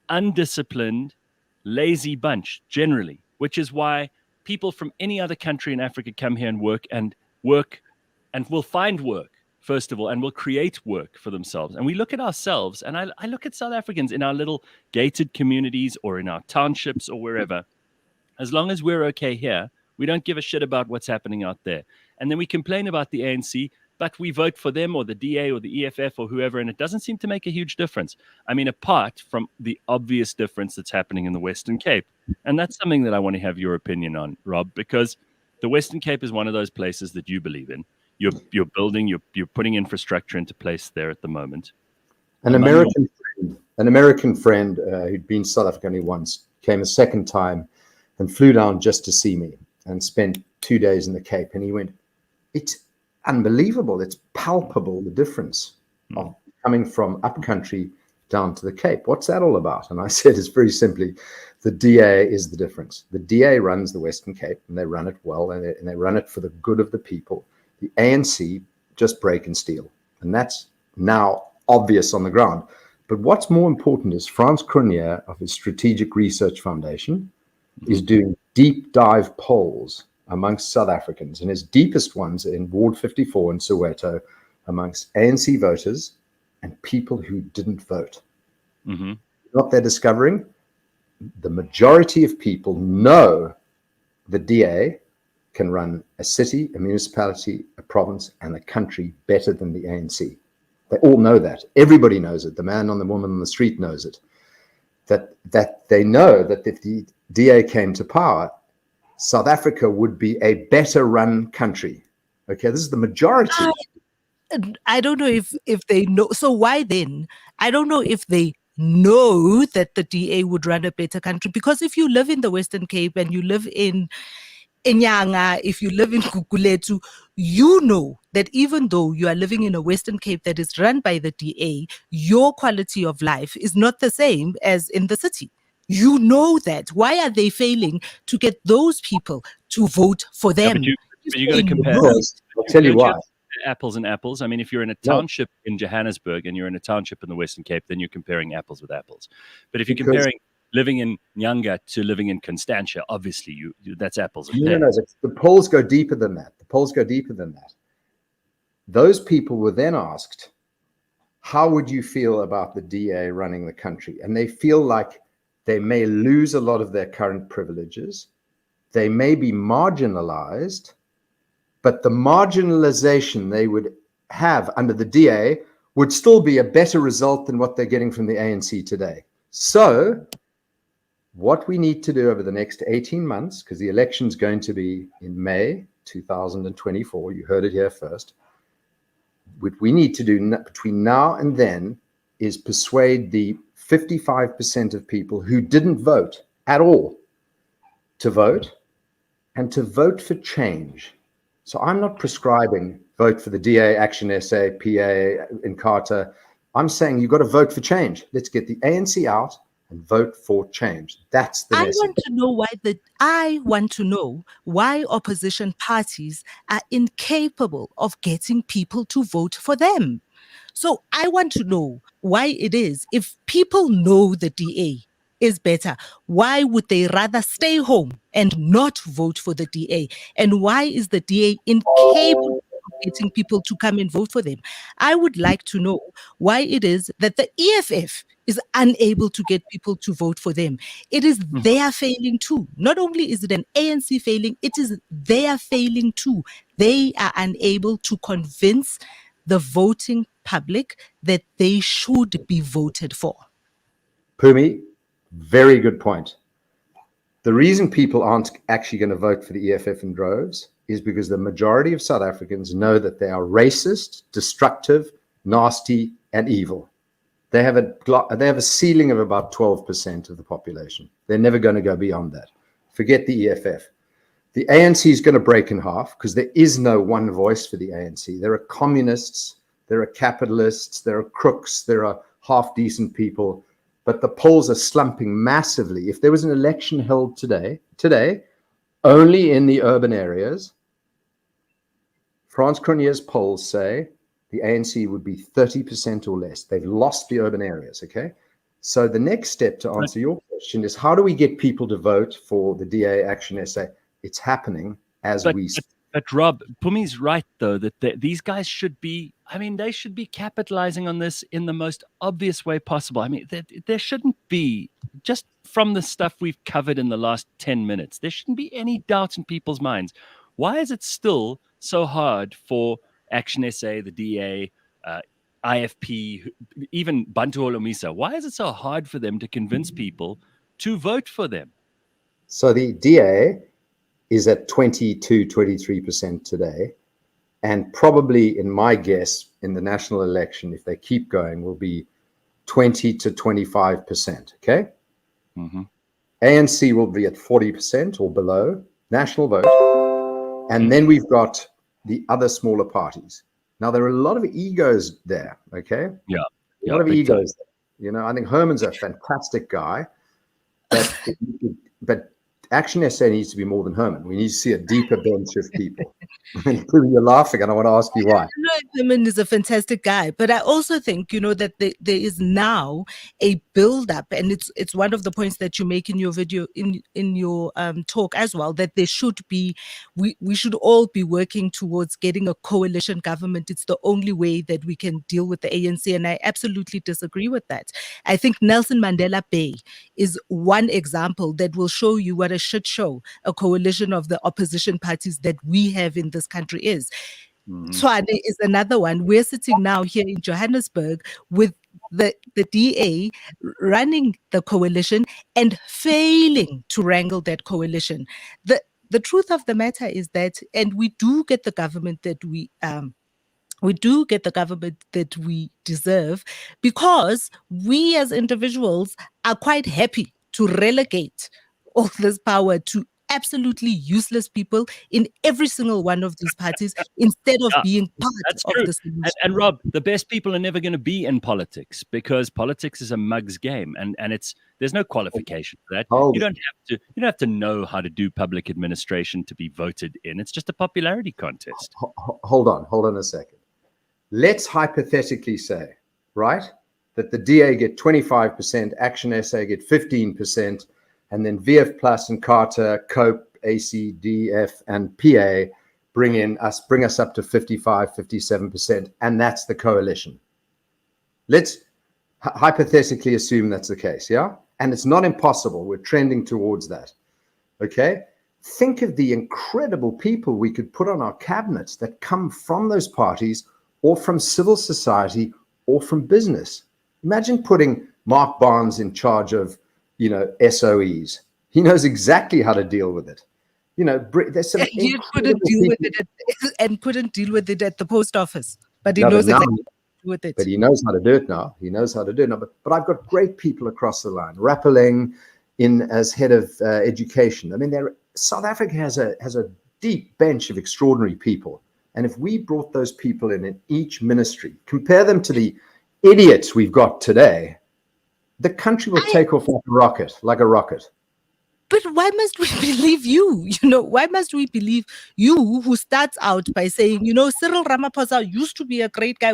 undisciplined, lazy bunch generally, which is why people from any other country in Africa come here and work and will find work, first of all, and will create work for themselves. And we look at ourselves, and I look at South Africans in our little gated communities or in our townships or wherever. As long as we're okay here, we don't give a shit about what's happening out there. And then we complain about the ANC, but we vote for them or the DA or the EFF or whoever, and it doesn't seem to make a huge difference. I mean, apart from the obvious difference that's happening in the Western Cape. And that's something that I want to have your opinion on, Rob, because the Western Cape is one of those places that you believe in. You're building, you're putting infrastructure into place there at the moment. An American friend who'd been to South Africa only once came a second time and flew down just to see me and spent 2 days in the Cape. And he went, "It's unbelievable. It's palpable, the difference of coming from upcountry down to the Cape. What's that all about?" And I said, it's very simply, the DA is the difference. The DA runs the Western Cape, and they run it well, and they run it for the good of the people. The ANC just break and steal. And that's now obvious on the ground. But what's more important is Frans Cronje of his Strategic Research Foundation is doing deep dive polls amongst South Africans, and his deepest ones in Ward 54 in Soweto amongst ANC voters and people who didn't vote. Mm-hmm. What they're discovering, the majority of people know the DA can run a city, a municipality, a province, and a country better than the ANC. They all know that. Everybody knows it. The man on the woman on the street knows it. That they know that if the DA came to power, South Africa would be a better run country. Okay, this is the majority. I don't know if they know. So why then? I don't know if they know that the DA would run a better country, because if you live in the Western Cape and you live in Enyanga, if you live in Kukuletu, you know that even though you are living in a Western Cape that is run by the DA, your quality of life is not the same as in the city. You know that. Why are they failing to get those people to vote for them? Yeah, but you got to compare. I'll tell you why. Apples and apples. I mean, if you're in a township in Johannesburg and you're in a township in the Western Cape, then you're comparing apples with apples. But if you're comparing living in Nyanga to living in Constantia, obviously that's apples and pears. No, the polls go deeper than that. Those people were then asked, how would you feel about the DA running the country? And they feel like they may lose a lot of their current privileges. They may be marginalized, but the marginalization they would have under the DA would still be a better result than what they're getting from the ANC today. So what we need to do over the next 18 months, because the election's going to be in May 2024, you heard it here first, what we need to do between now and then is persuade the 55% of people who didn't vote at all to vote, and to vote for change. So I'm not prescribing vote for the DA, Action SA, PA, Inkatha. I'm saying you've got to vote for change. Let's get the ANC out and vote for change. That's the message. I want to know why opposition parties are incapable of getting people to vote for them. So I want to know why it is, if people know the DA is better, why would they rather stay home and not vote for the DA? And why is the DA incapable of getting people to come and vote for them. I would like to know why it is that the EFF is unable to get people to vote for them. It is their failing too. Not only is it an ANC failing, it is their failing too. They are unable to convince the voting public that they should be voted for. Pumi, very good point. The reason people aren't actually going to vote for the EFF in droves is because the majority of South Africans know that they are racist, destructive, nasty, and evil. They have a ceiling of about 12% of the population. They're never going to go beyond that. Forget the EFF. The ANC is going to break in half because there is no one voice for the ANC. There are communists, there are capitalists, there are crooks, there are half-decent people, but the polls are slumping massively. If there was an election held today, only in the urban areas, Frans Cronje's polls say the ANC would be 30% or less. They've lost the urban areas, okay? So the next step to answer your question is, how do we get people to vote for the DA Action SA? It's happening as we speak. But Rob, Pumi's right, though, that these guys should be, they should be capitalizing on this in the most obvious way possible. There shouldn't be, just from the stuff we've covered in the last 10 minutes, there shouldn't be any doubt in people's minds. Why is it still so hard for Action SA, the DA, IFP, even Bantu Holomisa? Why is it so hard for them to convince people to vote for them? So the DA is at 23% today, and probably, in my guess, in the national election, if they keep going, will be 20 to 25%, okay? ANC will be at 40% or below, national vote, and then we've got the other smaller parties. Now, there are a lot of egos there, okay? Yeah. A lot of egos there. I think Herman's a fantastic guy, but Action SA needs to be more than Herman. We need to see a deeper bench of people. You're laughing, and I want to ask you why. Herman is a fantastic guy, but I also think, that there is now a build-up, and it's one of the points that you make in your video, in your talk as well, that there should be, we should all be working towards getting a coalition government. It's the only way that we can deal with the ANC, and I absolutely disagree with that. I think Nelson Mandela Bay is one example that will show you what a shit show a coalition of the opposition parties that we have in this country is. Tshwane is another one. We're sitting now here in Johannesburg with the DA running the coalition and failing to wrangle that coalition. The truth of the matter is that, and we do get the government that we deserve, because we as individuals are quite happy to relegate all this power to absolutely useless people in every single one of these parties instead of being part of the solution. And Rob, the best people are never going to be in politics, because politics is a mug's game, and there's no qualification for that. You don't have to know how to do public administration to be voted in. It's just a popularity contest. Hold on a second. Let's hypothetically say, right, that the DA get 25%, Action SA get 15%, and then VF Plus and Carter, COPE, ACDF, and PA bring us up to 55, 57%, and that's the coalition. Let's hypothetically assume that's the case, yeah? And it's not impossible. We're trending towards that, okay? Think of the incredible people we could put on our cabinets that come from those parties or from civil society or from business. Imagine putting Mark Barnes in charge of SOEs. He knows exactly how to deal with it. There's some you couldn't deal with it at the post office, but he knows exactly how to deal with it. But he knows how to do it now. But I've got great people across the line. Rappeling in as head of education. South Africa has a deep bench of extraordinary people, and if we brought those people in each ministry, compare them to the idiots we've got today, the country will take off like a rocket. But why must we believe you? Why must we believe you, who starts out by saying, Cyril Ramaphosa used to be a great guy,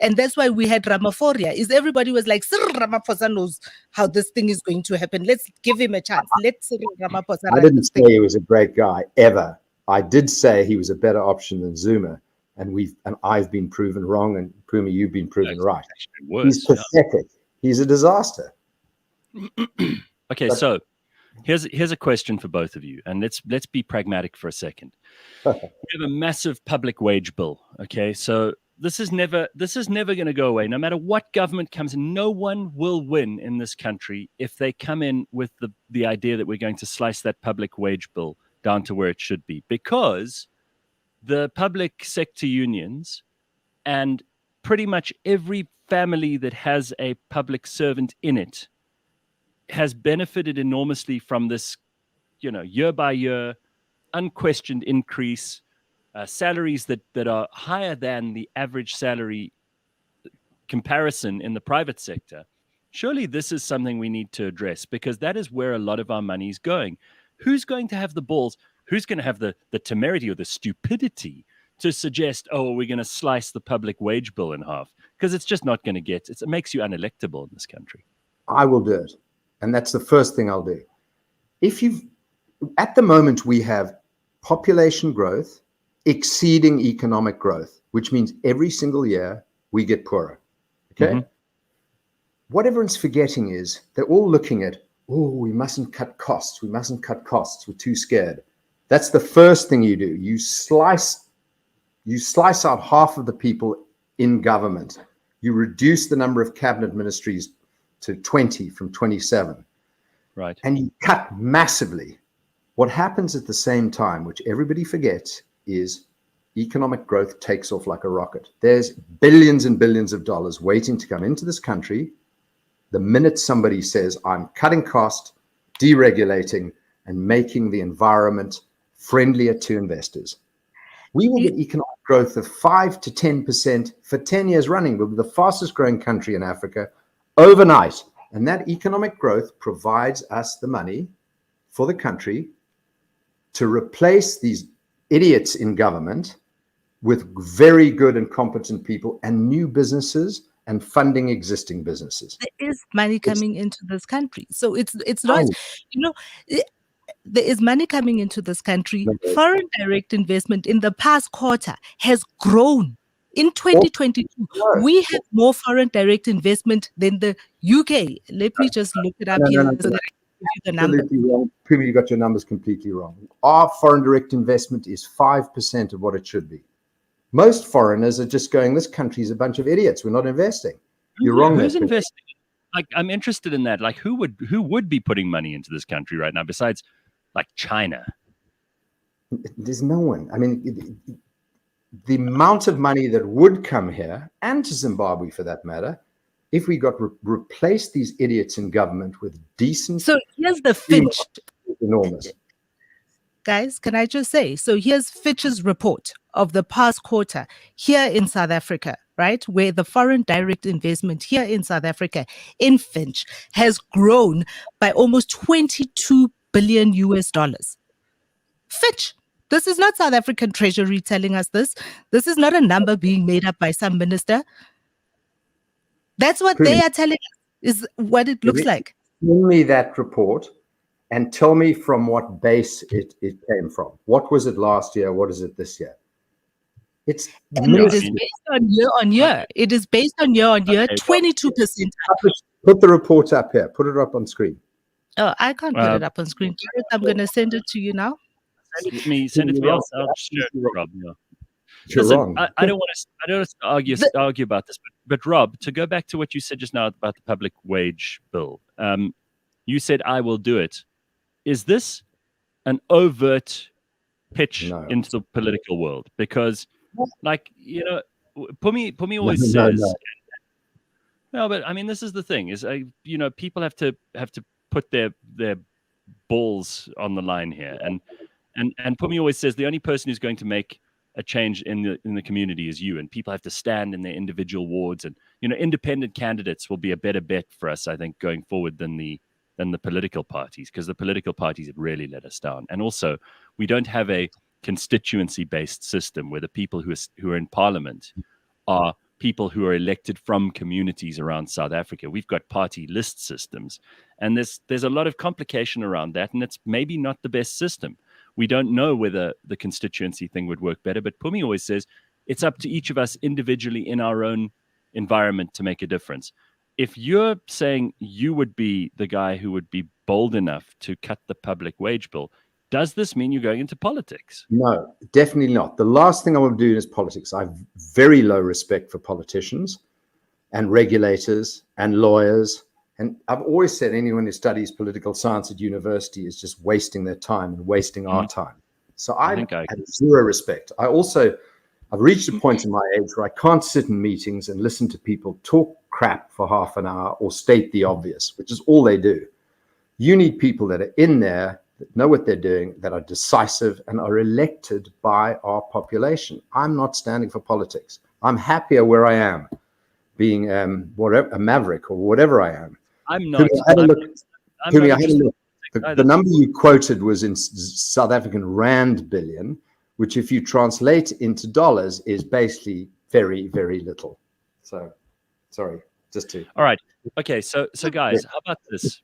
and that's why we had Ramaphoria, is everybody was like, Cyril Ramaphosa knows how this thing is going to happen. Let's give him a chance. Let Cyril Ramaphosa. I didn't say he was a great guy, ever. I did say he was a better option than Zuma. and I've been proven wrong, and Pumi, you've been proven right. Worse, He's pathetic. He's a disaster. Okay, so here's a question for both of you, and let's be pragmatic for a second. We have a massive public wage bill. Okay, so this is never going to go away. No matter what government comes in, no one will win in this country if they come in with the idea that we're going to slice that public wage bill down to where it should be, because the public sector unions and pretty much every family that has a public servant in it has benefited enormously from this, year by year, unquestioned increase, salaries that are higher than the average salary comparison in the private sector. Surely this is something we need to address, because that is where a lot of our money is going. Who's going to have the balls? Who's going to have the temerity or the stupidity to suggest, we're going to slice the public wage bill in half? Because it's just not going to it makes you unelectable in this country. I will do it. And that's the first thing I'll do. At the moment, we have population growth exceeding economic growth, which means every single year we get poorer. Okay. Mm-hmm. What everyone's forgetting is they're all looking at, we mustn't cut costs. We mustn't cut costs. We're too scared. That's the first thing you do. You slice out half of the people in government. You reduce the number of cabinet ministries to 20 from 27. Right. And you cut massively. What happens at the same time, which everybody forgets, is economic growth takes off like a rocket. There's billions and billions of dollars waiting to come into this country the minute somebody says, I'm cutting cost, deregulating, and making the environment friendlier to investors. We will get economic growth of 5 to 10% for 10 years running. We'll be the fastest growing country in Africa overnight. And that economic growth provides us the money for the country to replace these idiots in government with very good and competent people and new businesses and funding existing businesses. There is money coming into this country. So it's not, there is money coming into this country. Okay. Foreign direct investment in the past quarter has grown. In 2022, we have more foreign direct investment than the UK. Let me just look it up here so that I can give you the number. Completely wrong. Pumi, you got your numbers completely wrong. Our foreign direct investment is 5% of what it should be. Most foreigners are just going, this country's a bunch of idiots. We're not investing. You're wrong. Who's investing? Like, I'm interested in that. Like, who would be putting money into this country right now besides like China? There's no one. I mean, the amount of money that would come here, and to Zimbabwe for that matter, if we got replaced these idiots in government with decent. So here's the Fitch. Enormous. Guys, can I just say, so here's Fitch's report of the past quarter here in South Africa, right? Where the foreign direct investment here in South Africa in Finch has grown by almost 22 billion US dollars. Fitch. This is not South African Treasury telling us this. This is not a number being made up by some minister. That's what they are telling us, is what it looks like. Tell me that report and tell me from what base it came from. What was it last year? What is it this year? It is based on year on year. It is based on year on year, 22%. Put the report up here. Put it up on screen. Oh, I can't put it up on screen. I'm going to send it to you now. Send it to me. I'll share it, Rob. Yeah. You're wrong. I don't want to argue about this, but Rob, to go back to what you said just now about the public wage bill, you said I will do it. Is this an overt pitch into the political world? Because, like, Pumi always says, no, but I mean, this is the thing: is people have to put their balls on the line here, and Pumi always says the only person who's going to make a change in the community is you, and people have to stand in their individual wards, and independent candidates will be a better bet for us, I think, going forward than the political parties, because the political parties have really let us down. And also, we don't have a constituency-based system where the people who are in parliament are people who are elected from communities around South Africa. We've got party list systems, and there's a lot of complication around that, and it's maybe not the best system. We don't know whether the constituency thing would work better, but Pumi always says It's up to each of us individually in our own environment to make a difference. If you're saying you would be the guy who would be bold enough to cut the public wage bill, does this mean you're going into politics? No, definitely not. The last thing I want to do is politics. I have very low respect for politicians and regulators and lawyers. And I've always said anyone who studies political science at university is just wasting their time and wasting our time. So I have zero respect. I've reached a point in my age where I can't sit in meetings and listen to people talk crap for half an hour or state the obvious, which is all they do. You need people that are in there, that know what they're doing, that are decisive and are elected by our population. I'm not standing for politics. I'm happier where I am, being whatever, a maverick or whatever I am. I'm not. The number you quoted was in South African rand billion, which if you translate into dollars is basically very, very little. So, sorry, just to. All right. Okay. So guys, how about this?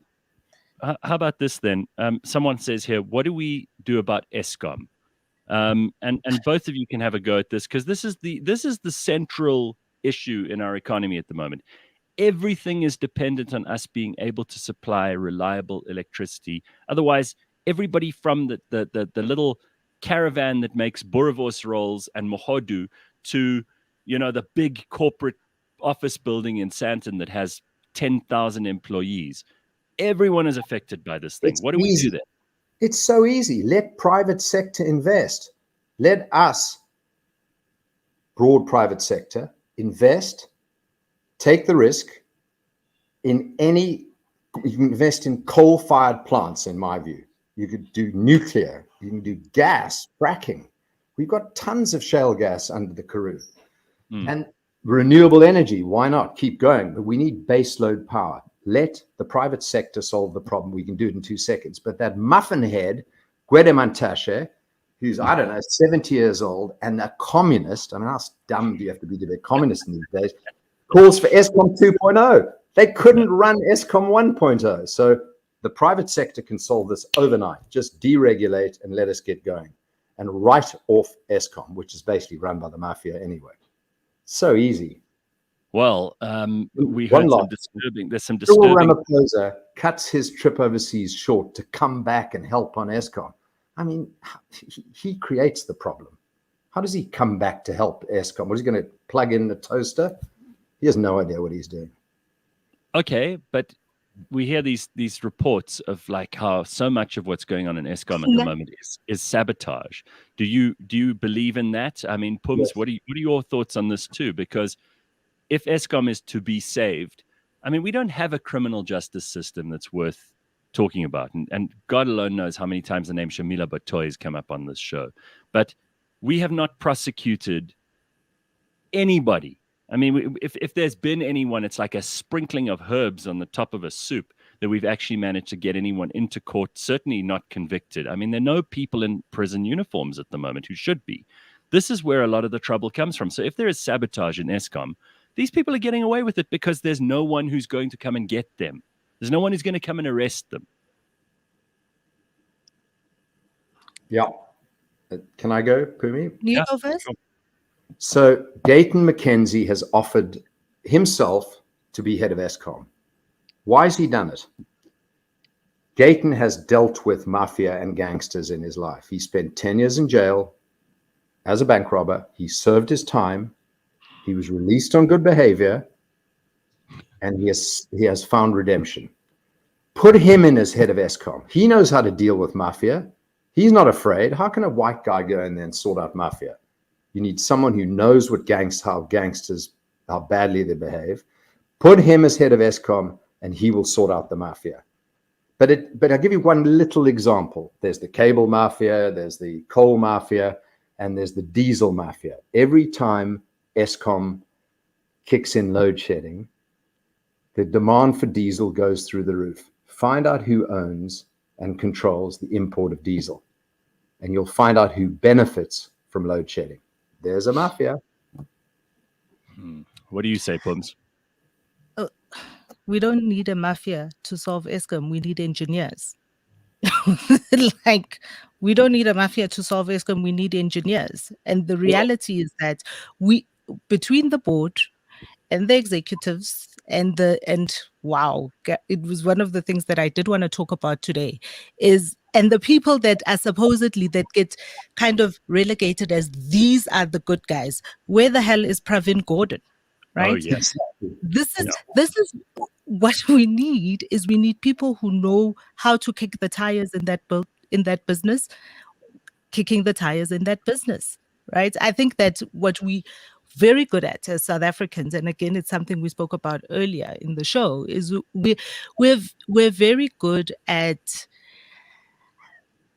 How about this then? Someone says here, what do we do about Eskom? And both of you can have a go at this, because this is the central issue in our economy at the moment. Everything is dependent on us being able to supply reliable electricity. Otherwise, everybody from the little caravan that makes boerewors rolls and mohodu to, the big corporate office building in Sandton that has 10,000 employees. Everyone is affected by this thing. What do we do there? It's so easy. Let private sector invest. Let us, broad private sector, invest, take the risk you can invest in coal-fired plants, in my view. You could do nuclear. You can do gas, fracking. We've got tons of shale gas under the Karoo. And renewable energy, why not? Keep going. But we need baseload power. Let the private sector solve the problem. We can do it in 2 seconds. But that muffin head, Gwede Mantashe, who's, 70 years old and a communist, how dumb do you have to be to be a communist in these days, calls for Eskom 2.0. They couldn't run Eskom 1.0. So the private sector can solve this overnight. Just deregulate and let us get going. And write off Eskom, which is basically run by the mafia anyway. So easy. Well, we heard there's some disturbing. Cyril Ramaphosa cuts his trip overseas short to come back and help on Eskom. He creates the problem. How does he come back to help Eskom? What is he going to plug in the toaster? He has no idea what he's doing. Okay, but we hear these reports of like how so much of what's going on in Eskom at the moment is sabotage. Do you believe in that? Pums, yes. What are your thoughts on this too? Because if Eskom is to be saved, we don't have a criminal justice system that's worth talking about. And God alone knows how many times the name Shamila Batoy has come up on this show. But we have not prosecuted anybody. If there's been anyone, it's like a sprinkling of herbs on the top of a soup that we've actually managed to get anyone into court, certainly not convicted. There are no people in prison uniforms at the moment who should be. This is where a lot of the trouble comes from. So if there is sabotage in Eskom, these people are getting away with it because there's no one who's going to come and get them. There's no one who's going to come and arrest them. Yeah. Can I go, Pumi? You go first? Sure. So Gayton McKenzie has offered himself to be head of Eskom. Why has he done it? Gayton has dealt with mafia and gangsters in his life. He spent 10 years in jail as a bank robber. He served his time. He was released on good behavior, and he has found redemption. Put him in as head of Eskom. He knows how to deal with mafia. He's not afraid. How can a white guy go in there and sort out mafia? You need someone who knows how gangsters, how badly they behave. Put him as head of Eskom, and he will sort out the mafia. But I'll give you one little example. There's the cable mafia, there's the coal mafia, and there's the diesel mafia. Every time Eskom kicks in load shedding, the demand for diesel goes through the roof. Find out who owns and controls the import of diesel, and you'll find out who benefits from load shedding. There's a mafia. What do you say, Pums? We don't need a mafia to solve Eskom. We need engineers. Like, we don't need a mafia to solve Eskom, we need engineers. And the reality is that we, between the board and the executives and wow, it was one of the things that I did want to talk about today is, and the people that are supposedly that get kind of relegated as these are the good guys. Where the hell is Pravin Gordhan? Right? Oh yes. This is what we need. Is we need people who know how to kick the tires in that business, kicking the tires in that business, right? I think that what we very good at as South Africans, and again, it's something we spoke about earlier in the show, is we're very good at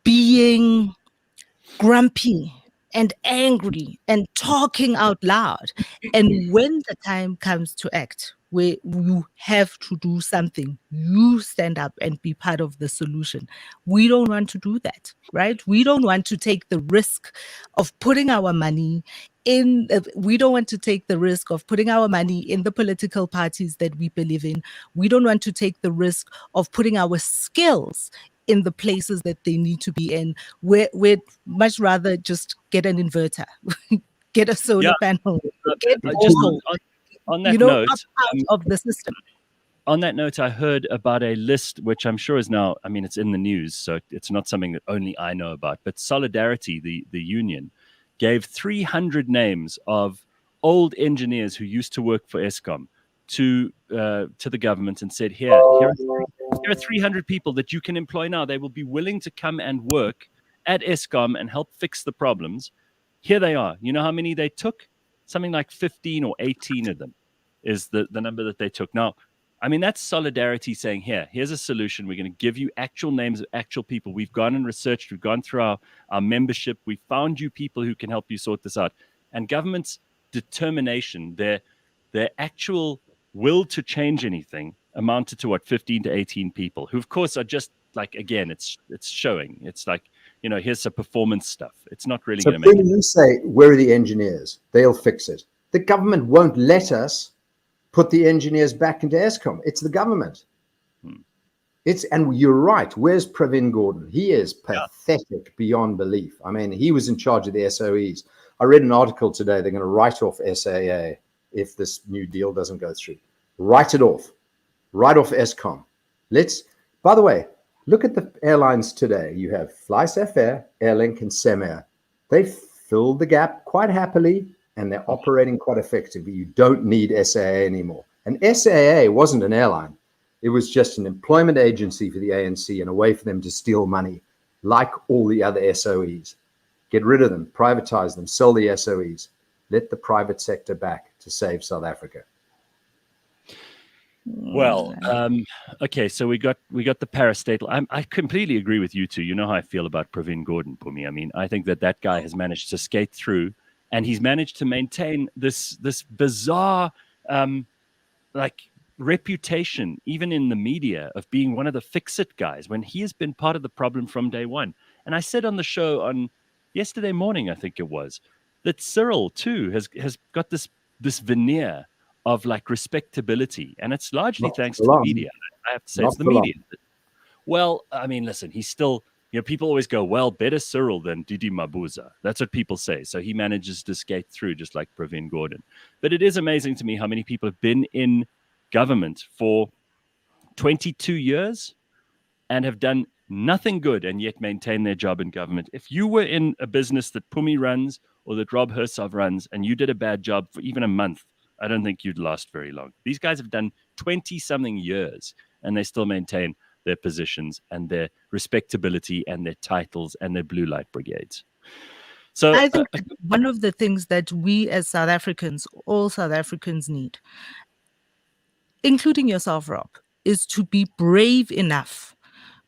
being grumpy and angry and talking out loud. And when the time comes to act, where you have to do something, you stand up and be part of the solution. We don't want to do that, right? We don't want to take the risk of putting our money in, we don't want to take the risk of putting our money in the political parties that we believe in. We don't want to take the risk of putting our skills in the places that they need to be in. We'd much rather just get an inverter, get a solar panel, get Just also, on that note, out of the system. on that note, I heard about a list, which I'm sure is now, I mean, it's in the news, so it's not something that only I know about, but Solidarity, the union, gave 300 names of old engineers who used to work for Eskom to the government and said, here are 300 people that you can employ now. They will be willing to come and work at Eskom and help fix the problems. Here they are. You know how many they took? Something like 15 or 18 of them is the number that they took. Now, I mean, that's Solidarity saying, here's a solution. We're going to give you actual names of actual people. We've gone and researched. We've gone through our membership. We found you people who can help you sort this out. And government's determination, their actual will to change anything amounted to 15 to 18 people who, of course, are just like, again, it's showing. It's like, here's some performance stuff. It's not really going to make it. When you say, where are the engineers? They'll fix it. The government won't let us put the engineers back into Eskom. It's the government. And you're right. Where's Pravin Gordhan? He is pathetic beyond belief. I mean, he was in charge of the SOEs. I read an article today. They're going to write off SAA if this new deal doesn't go through. Write it off. Write off Eskom. By the way, look at the airlines today. You have FlySafair, Airlink, and Semair. They filled the gap quite happily, and they're operating quite effectively. You don't need SAA anymore. And SAA wasn't an airline. It was just an employment agency for the ANC and a way for them to steal money, like all the other SOEs. Get rid of them, privatize them, sell the SOEs. Let the private sector back to save South Africa. Well, okay, so we got the parastatal. I completely agree with you two. You know how I feel about Pravin Gordhan, Pumi. I mean, I think that guy has managed to skate through, and he's managed to maintain this bizarre reputation, even in the media, of being one of the fix-it guys when he has been part of the problem from day one. And I said on the show on yesterday morning, I think it was, that Cyril too has got this veneer of like respectability, and it's largely thanks to the media. I have to say, it's the media. Well, I mean, listen, he's still, people always go, well, better Cyril than Didi Mabuza. That's what people say. So he manages to skate through just like Pravin Gordhan. But it is amazing to me how many people have been in government for 22 years and have done nothing good and yet maintain their job in government. If you were in a business that Pumi runs or that Rob Hersov runs and you did a bad job for even a month, I don't think you'd last very long. These guys have done 20-something years, and they still maintain their positions and their respectability and their titles and their blue light brigades. So I think one of the things that we as South Africans, all South Africans need, including yourself, Rob, is to be brave enough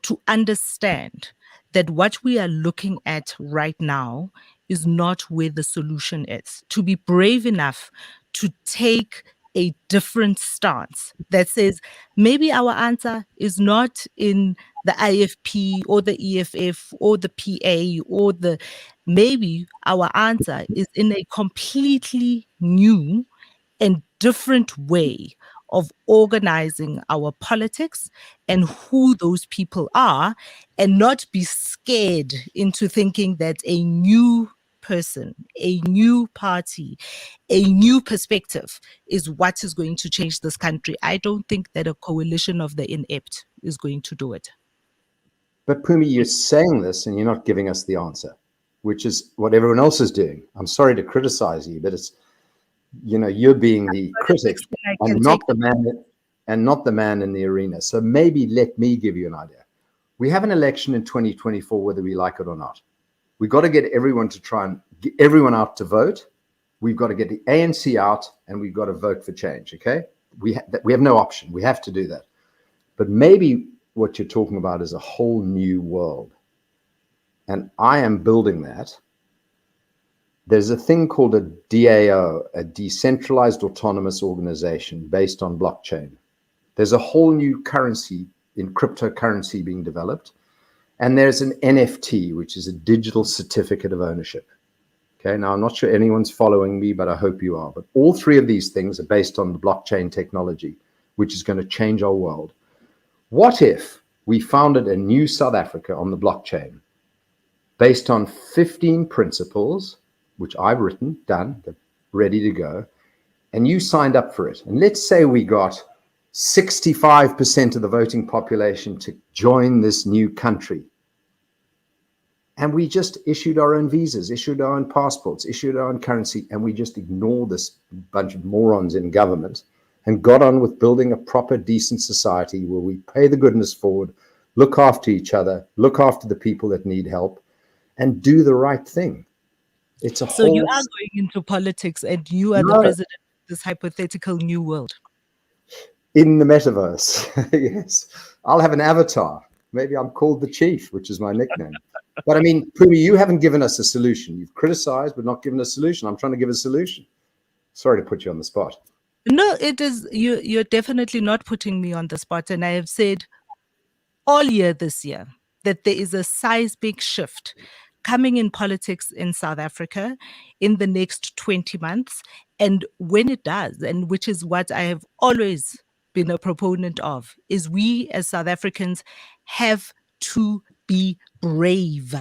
to understand that what we are looking at right now is not where the solution is. To be brave enough to take a different stance that says maybe our answer is not in the IFP or the EFF or the PA or maybe our answer is in a completely new and different way of organizing our politics and who those people are, and not be scared into thinking that a new person, a new party, a new perspective is what is going to change this country. I don't think that a coalition of the inept is going to do it. But Pumi, you're saying this and you're not giving us the answer, which is what everyone else is doing. I'm sorry to criticize you, but it's, you're being the critic and not the man in the arena. So maybe let me give you an idea. We have an election in 2024, whether we like it or not. We've got to get everyone to try and get everyone out to vote. We've got to get the ANC out, and we've got to vote for change. Okay, we have no option. We have to do that. But maybe what you're talking about is a whole new world, and I am building that. There's a thing called a DAO, a decentralized autonomous organization based on blockchain. There's a whole new currency in cryptocurrency being developed. And there's an NFT, which is a digital certificate of ownership. Okay, now I'm not sure anyone's following me, but I hope you are. But all three of these things are based on the blockchain technology, which is going to change our world. What if we founded a new South Africa on the blockchain based on 15 principles, which I've written, done, they're ready to go, and you signed up for it? And let's say we got 65% of the voting population to join this new country. And we just issued our own visas, issued our own passports, issued our own currency, and we just ignored this bunch of morons in government and got on with building a proper, decent society where we pay the goodness forward, look after each other, look after the people that need help, and do the right thing. It's a So whole... you are going into politics, and you are the president of this hypothetical new world. In the metaverse, yes. I'll have an avatar. Maybe I'm called the Chief, which is my nickname. But I mean, Pumi, you haven't given us a solution. You've criticized, but not given a solution. I'm trying to give a solution. Sorry to put you on the spot. No, it is you're definitely not putting me on the spot. And I have said all year this year that there is a seismic shift coming in politics in South Africa in the next 20 months. And when it does, and which is what I have always been a proponent of, is we as South Africans have to be brave.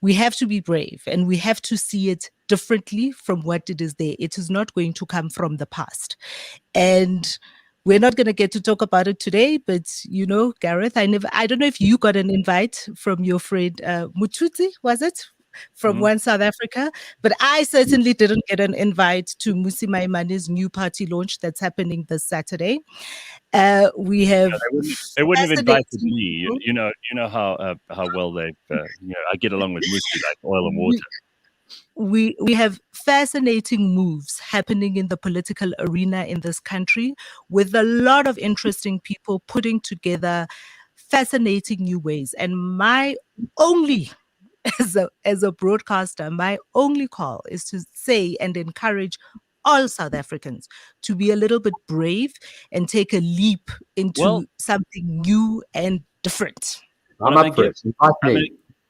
We have to be brave, and we have to see it differently from what it is there. It is not going to come from the past. And we're not going to get to talk about it today, but Gareth, I don't know if you got an invite from your friend Mututsi, was it? From One South Africa, but I certainly didn't get an invite to Musi Maimane's new party launch that's happening this Saturday. We have they wouldn't have invited me. You know how well they I get along with Musi like oil and water. We have fascinating moves happening in the political arena in this country, with a lot of interesting people putting together fascinating new ways. And my only as a broadcaster, my only call is to say and encourage all South Africans to be a little bit brave and take a leap into something new and different. I'm up for it.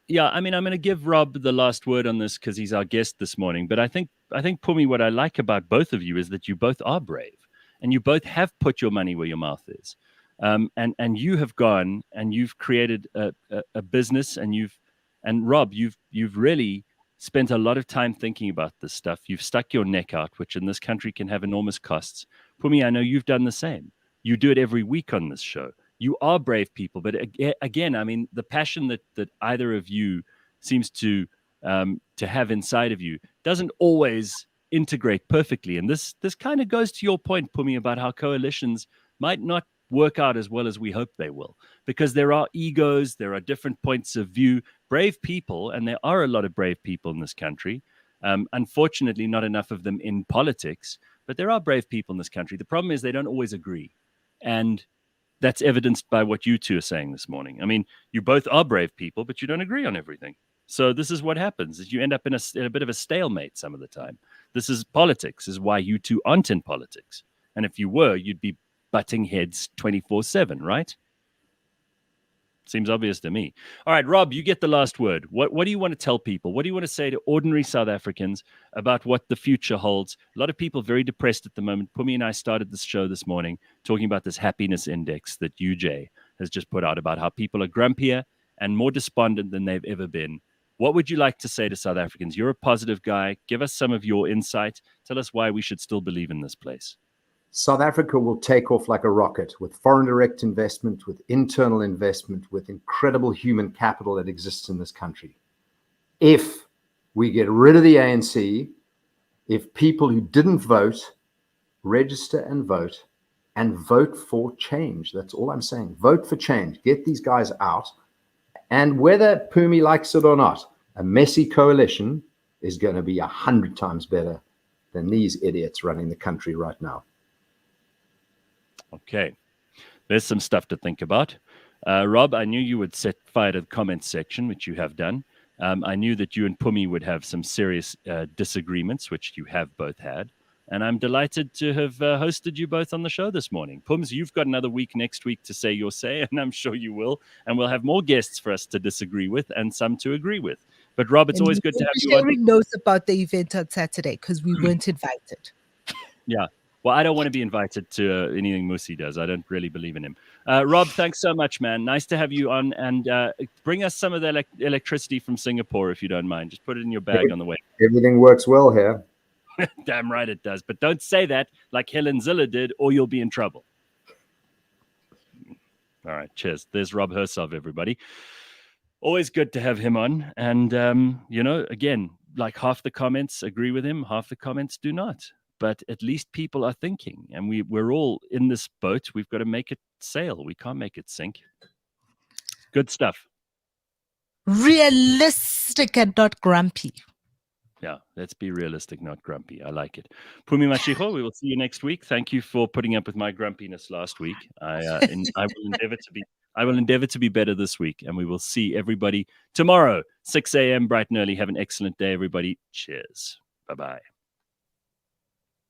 I'm going to give Rob the last word on this because he's our guest this morning. But I think Pumi, what I like about both of you is that you both are brave, and you both have put your money where your mouth is, and you have gone and you've created a business, and Rob, you've really spent a lot of time thinking about this stuff. You've stuck your neck out, which in this country can have enormous costs. Pumi, I know you've done the same. You do it every week on this show. You are brave people. But again, I mean, the passion that either of you seems to have inside of you doesn't always integrate perfectly. And this kind of goes to your point, Pumi, about how coalitions might not work out as well as we hope they will, because there are egos, there are different points of view, brave people, and there are a lot of brave people in this country. Unfortunately, not enough of them in politics, but there are brave people in this country. The problem is they don't always agree. And that's evidenced by what you two are saying this morning. I mean, you both are brave people, but you don't agree on everything. So this is what happens, is you end up in a bit of a stalemate some of the time. This is politics, is why you two aren't in politics. And if you were, you'd be butting heads 24/7, right? Seems obvious to me. All right, Rob, you get the last word. What do you want to tell people? What do you want to say to ordinary South Africans about what the future holds? A lot of people very depressed at the moment. Pumi and I started this show this morning talking about this happiness index that UJ has just put out about how people are grumpier and more despondent than they've ever been. What would you like to say to South Africans? You're a positive guy. Give us some of your insight. Tell us why we should still believe in this place. South Africa will take off like a rocket with foreign direct investment, with internal investment, with incredible human capital that exists in this country. If we get rid of the ANC, if people who didn't vote register and vote for change. That's all I'm saying. Vote for change. Get these guys out. And whether Pumi likes it or not, a messy coalition is going to be 100 times better than these idiots running the country right now. Okay, there's some stuff to think about. Rob, I knew you would set fire to the comments section, which you have done. I knew that you and Pumi would have some serious disagreements, which you have both had. And I'm delighted to have hosted you both on the show this morning. Pums, you've got another week next week to say your say, and I'm sure you will. And we'll have more guests for us to disagree with and some to agree with. But Rob, it's always good to have you on. Sharing notes about the event on Saturday because we weren't invited. Yeah. Well, I don't want to be invited to anything Musi does. I don't really believe in him. Rob, thanks so much, man. Nice to have you on. And bring us some of the electricity from Singapore, if you don't mind. Just put it in your bag on the way. Everything works well here. Damn right it does. But don't say that like Helen Ziller did, or you'll be in trouble. All right, cheers. There's Rob Hersov, everybody. Always good to have him on. And, again, like half the comments agree with him, half the comments do not. But at least people are thinking, and we're all in this boat. We've got to make it sail. We can't make it sink. Good stuff. Realistic and not grumpy. Yeah, let's be realistic, not grumpy. I like it. Pumi Mashigo, we will see you next week. Thank you for putting up with my grumpiness last week. I will endeavor to be better this week, and we will see everybody tomorrow, 6 a.m. bright and early. Have an excellent day, everybody. Cheers. Bye-bye.